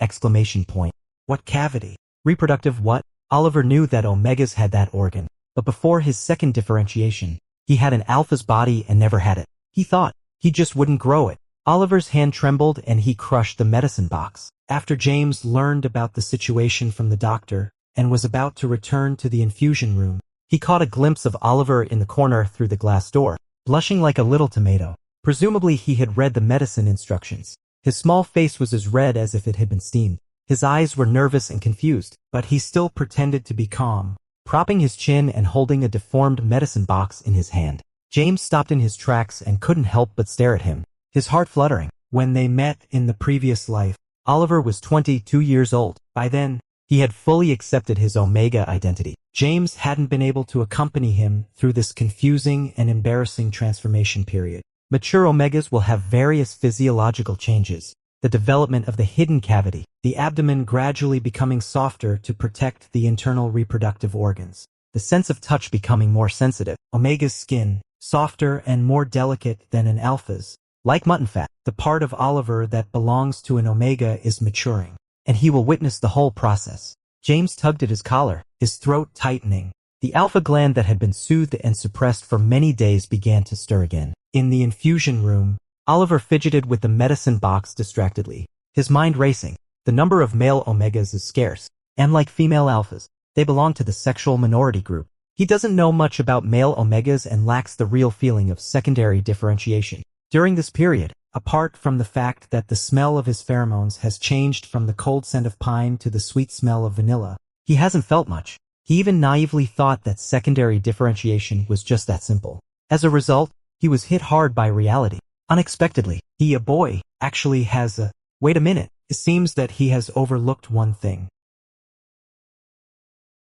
What cavity? Reproductive what? Oliver knew that Omegas had that organ, but before his second differentiation, he had an alpha's body and never had it. He thought he just wouldn't grow it. Oliver's hand trembled and he crushed the medicine box. After James learned about the situation from the doctor and was about to return to the infusion room, he caught a glimpse of Oliver in the corner through the glass door, blushing like a little tomato. Presumably he had read the medicine instructions. His small face was as red as if it had been steamed. His eyes were nervous and confused, but he still pretended to be calm, propping his chin and holding a deformed medicine box in his hand. James stopped in his tracks and couldn't help but stare at him, his heart fluttering. When they met in the previous life, Oliver was 22 years old. By then, he had fully accepted his Omega identity. James hadn't been able to accompany him through this confusing and embarrassing transformation period. Mature Omegas will have various physiological changes. The development of the hidden cavity, the abdomen gradually becoming softer to protect the internal reproductive organs, the sense of touch becoming more sensitive, Omega's skin, softer and more delicate than an alpha's. Like mutton fat, the part of Oliver that belongs to an Omega is maturing, and he will witness the whole process. James tugged at his collar, his throat tightening. The alpha gland that had been soothed and suppressed for many days began to stir again. In the infusion room, Oliver fidgeted with the medicine box distractedly, his mind racing. The number of male Omegas is scarce, and like female alphas, they belong to the sexual minority group. He doesn't know much about male Omegas and lacks the real feeling of secondary differentiation. During this period, apart from the fact that the smell of his pheromones has changed from the cold scent of pine to the sweet smell of vanilla, he hasn't felt much. He even naively thought that secondary differentiation was just that simple. As a result, he was hit hard by reality. Unexpectedly, he, a boy, actually has a... Wait a minute, it seems that he has overlooked one thing.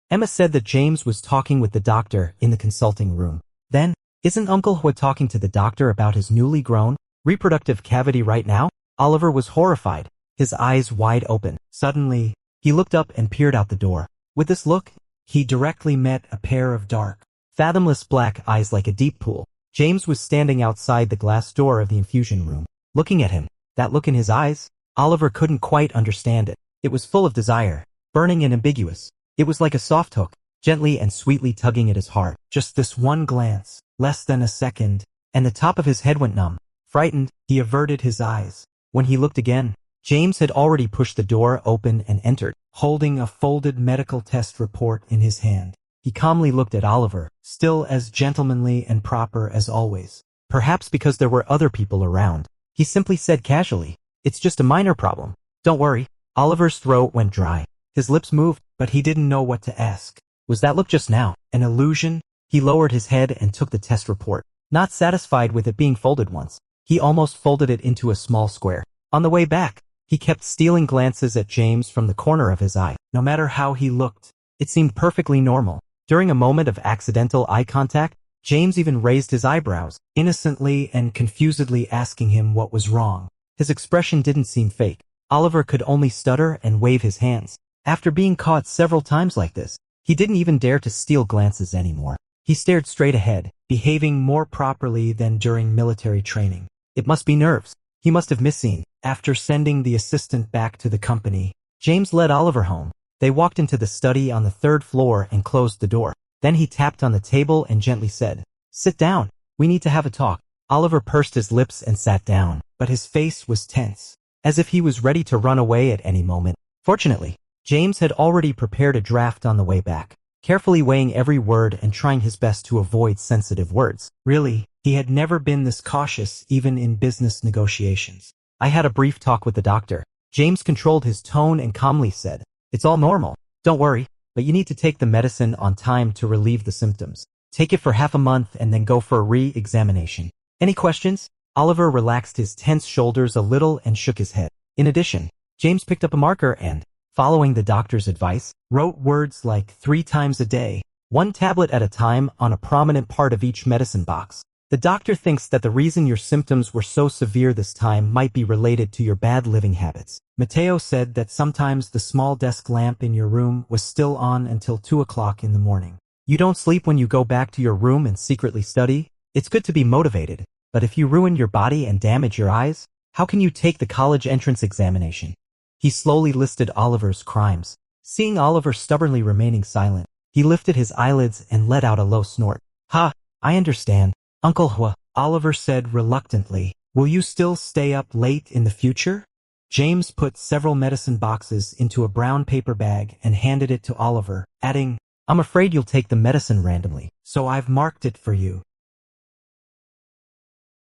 Emma said that James was talking with the doctor in the consulting room. Then, isn't Uncle Hua talking to the doctor about his newly grown reproductive cavity right now? Oliver was horrified. his eyes wide open. Suddenly, he looked up and peered out the door. With this look, he directly met a pair of dark, fathomless black eyes like a deep pool. James was standing outside the glass door of the infusion room, looking at him. That look in his eyes, Oliver couldn't quite understand it. It was full of desire, burning and ambiguous. It was like a soft hook, gently and sweetly tugging at his heart. Just this one glance, less than a second, and the top of his head went numb. Frightened, he averted his eyes. When he looked again, James had already pushed the door open and entered, holding a folded medical test report in his hand. He calmly looked at Oliver, still as gentlemanly and proper as always. Perhaps because there were other people around, he simply said casually, "It's just a minor problem. Don't worry." Oliver's throat went dry. His lips moved, but he didn't know what to ask. Was that look just now an illusion? He lowered his head and took the test report. Not satisfied with it being folded once, he almost folded it into a small square. On the way back, he kept stealing glances at James from the corner of his eye. No matter how he looked, it seemed perfectly normal. During a moment of accidental eye contact, James even raised his eyebrows, innocently and confusedly asking him what was wrong. His expression didn't seem fake. Oliver could only stutter and wave his hands. After being caught several times like this, he didn't even dare to steal glances anymore. He stared straight ahead, behaving more properly than during military training. It must be nerves. He must have misseen. After sending the assistant back to the company, James led Oliver home. They walked into the study on the 3rd floor and closed the door. Then he tapped on the table and gently said, "Sit down. We need to have a talk." Oliver pursed his lips and sat down, but his face was tense, as if he was ready to run away at any moment. Fortunately, James had already prepared a draft on the way back, carefully weighing every word and trying his best to avoid sensitive words. Really, he had never been this cautious even in business negotiations. "I had a brief talk with the doctor." James controlled his tone and calmly said, "It's all normal. Don't worry, but you need to take the medicine on time to relieve the symptoms. Take it for half a month and then go for a re-examination." "Any questions?" Oliver relaxed his tense shoulders a little and shook his head. In addition, James picked up a marker and, following the doctor's advice, wrote words like 3 times a day, 1 tablet at a time on a prominent part of each medicine box. "The doctor thinks that the reason your symptoms were so severe this time might be related to your bad living habits. Mateo said that sometimes the small desk lamp in your room was still on until 2 o'clock in the morning. You don't sleep when you go back to your room and secretly study. It's good to be motivated, but if you ruin your body and damage your eyes, how can you take the college entrance examination?" He slowly listed Oliver's crimes. Seeing Oliver stubbornly remaining silent, he lifted his eyelids and let out a low snort. "Ha, I understand, Uncle Hua," Oliver said reluctantly. "Will you still stay up late in the future?" James put several medicine boxes into a brown paper bag and handed it to Oliver, adding, "I'm afraid you'll take the medicine randomly, so I've marked it for you."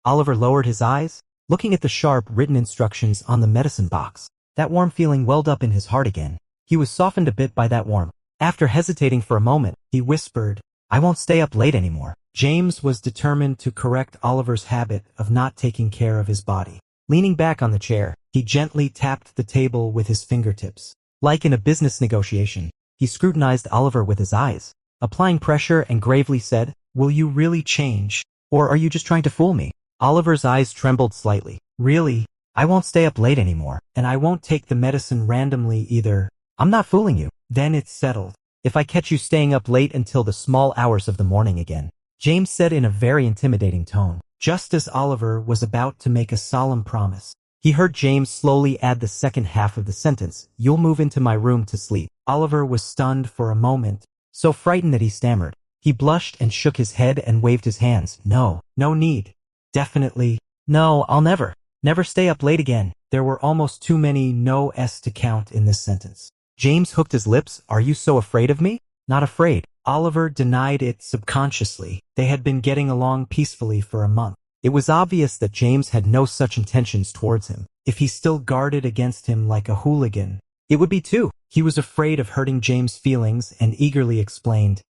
Oliver lowered his eyes, looking at the sharp written instructions on the medicine box. That warm feeling welled up in his heart again. He was softened a bit by that warmth. After hesitating for a moment, he whispered, "I won't stay up late anymore." James was determined to correct Oliver's habit of not taking care of his body. Leaning back on the chair, he gently tapped the table with his fingertips. Like in a business negotiation, he scrutinized Oliver with his eyes, applying pressure and gravely said, "Will you really change, or are you just trying to fool me?" Oliver's eyes trembled slightly. "Really, I won't stay up late anymore, and I won't take the medicine randomly either. I'm not fooling you." "Then it's settled. If I catch you staying up late until the small hours of the morning again," James said in a very intimidating tone. Just as Oliver was about to make a solemn promise, he heard James slowly add the second half of the sentence, "You'll move into my room to sleep." Oliver was stunned for a moment, so frightened that he stammered. He blushed and shook his head and waved his hands. "No, no need. Definitely. No, I'll never stay up late again." There were almost too many no-s to count in this sentence. James hooked his lips. "Are you so afraid of me?" "Not afraid." Oliver denied it subconsciously. They had been getting along peacefully for a month. It was obvious that James had no such intentions towards him. If he still guarded against him like a hooligan, it would be too. He was afraid of hurting James' feelings and eagerly explained,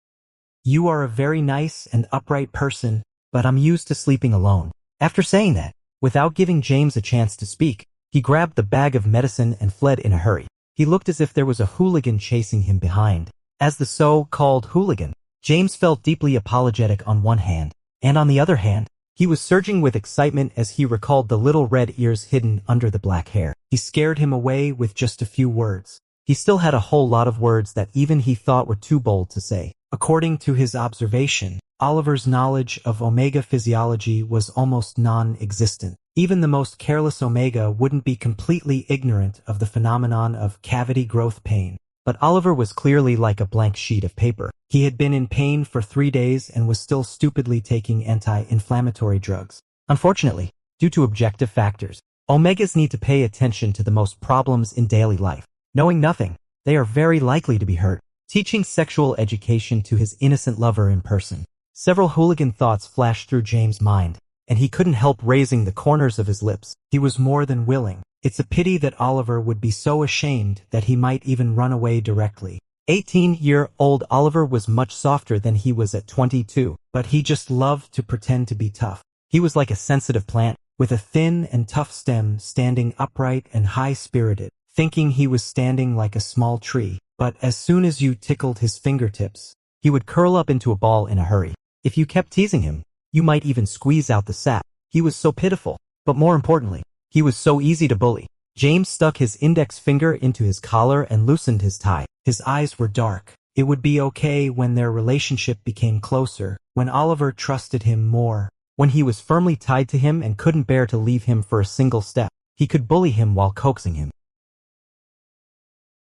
"You are a very nice and upright person, but I'm used to sleeping alone." After saying that, without giving James a chance to speak, he grabbed the bag of medicine and fled in a hurry. He looked as if there was a hooligan chasing him behind. As the so-called hooligan, James felt deeply apologetic on one hand, and on the other hand, He was surging with excitement as he recalled the little red ears hidden under the black hair. He scared him away with just a few words. He still had a whole lot of words that even he thought were too bold to say. According to his observation, Oliver's knowledge of Omega physiology was almost non-existent. Even the most careless Omega wouldn't be completely ignorant of the phenomenon of cavity growth pain. But Oliver was clearly like a blank sheet of paper. He had been in pain for 3 days and was still stupidly taking anti-inflammatory drugs. Unfortunately, due to objective factors, Omegas need to pay attention to the most problems in daily life. Knowing nothing, they are very likely to be hurt. Teaching sexual education to his innocent lover in person. Several hooligan thoughts flashed through James' mind, and he couldn't help raising the corners of his lips. He was more than willing. It's a pity that Oliver would be so ashamed that he might even run away directly. 18-year-old Oliver was much softer than he was at 22, but he just loved to pretend to be tough. He was like a sensitive plant, with a thin and tough stem, standing upright and high-spirited, thinking he was standing like a small tree. But as soon as you tickled his fingertips, he would curl up into a ball in a hurry. If you kept teasing him, you might even squeeze out the sap. He was so pitiful, but more importantly, he was so easy to bully. James stuck his index finger into his collar and loosened his tie. His eyes were dark. It would be okay when their relationship became closer, when Oliver trusted him more, when he was firmly tied to him and couldn't bear to leave him for a single step. He could bully him while coaxing him.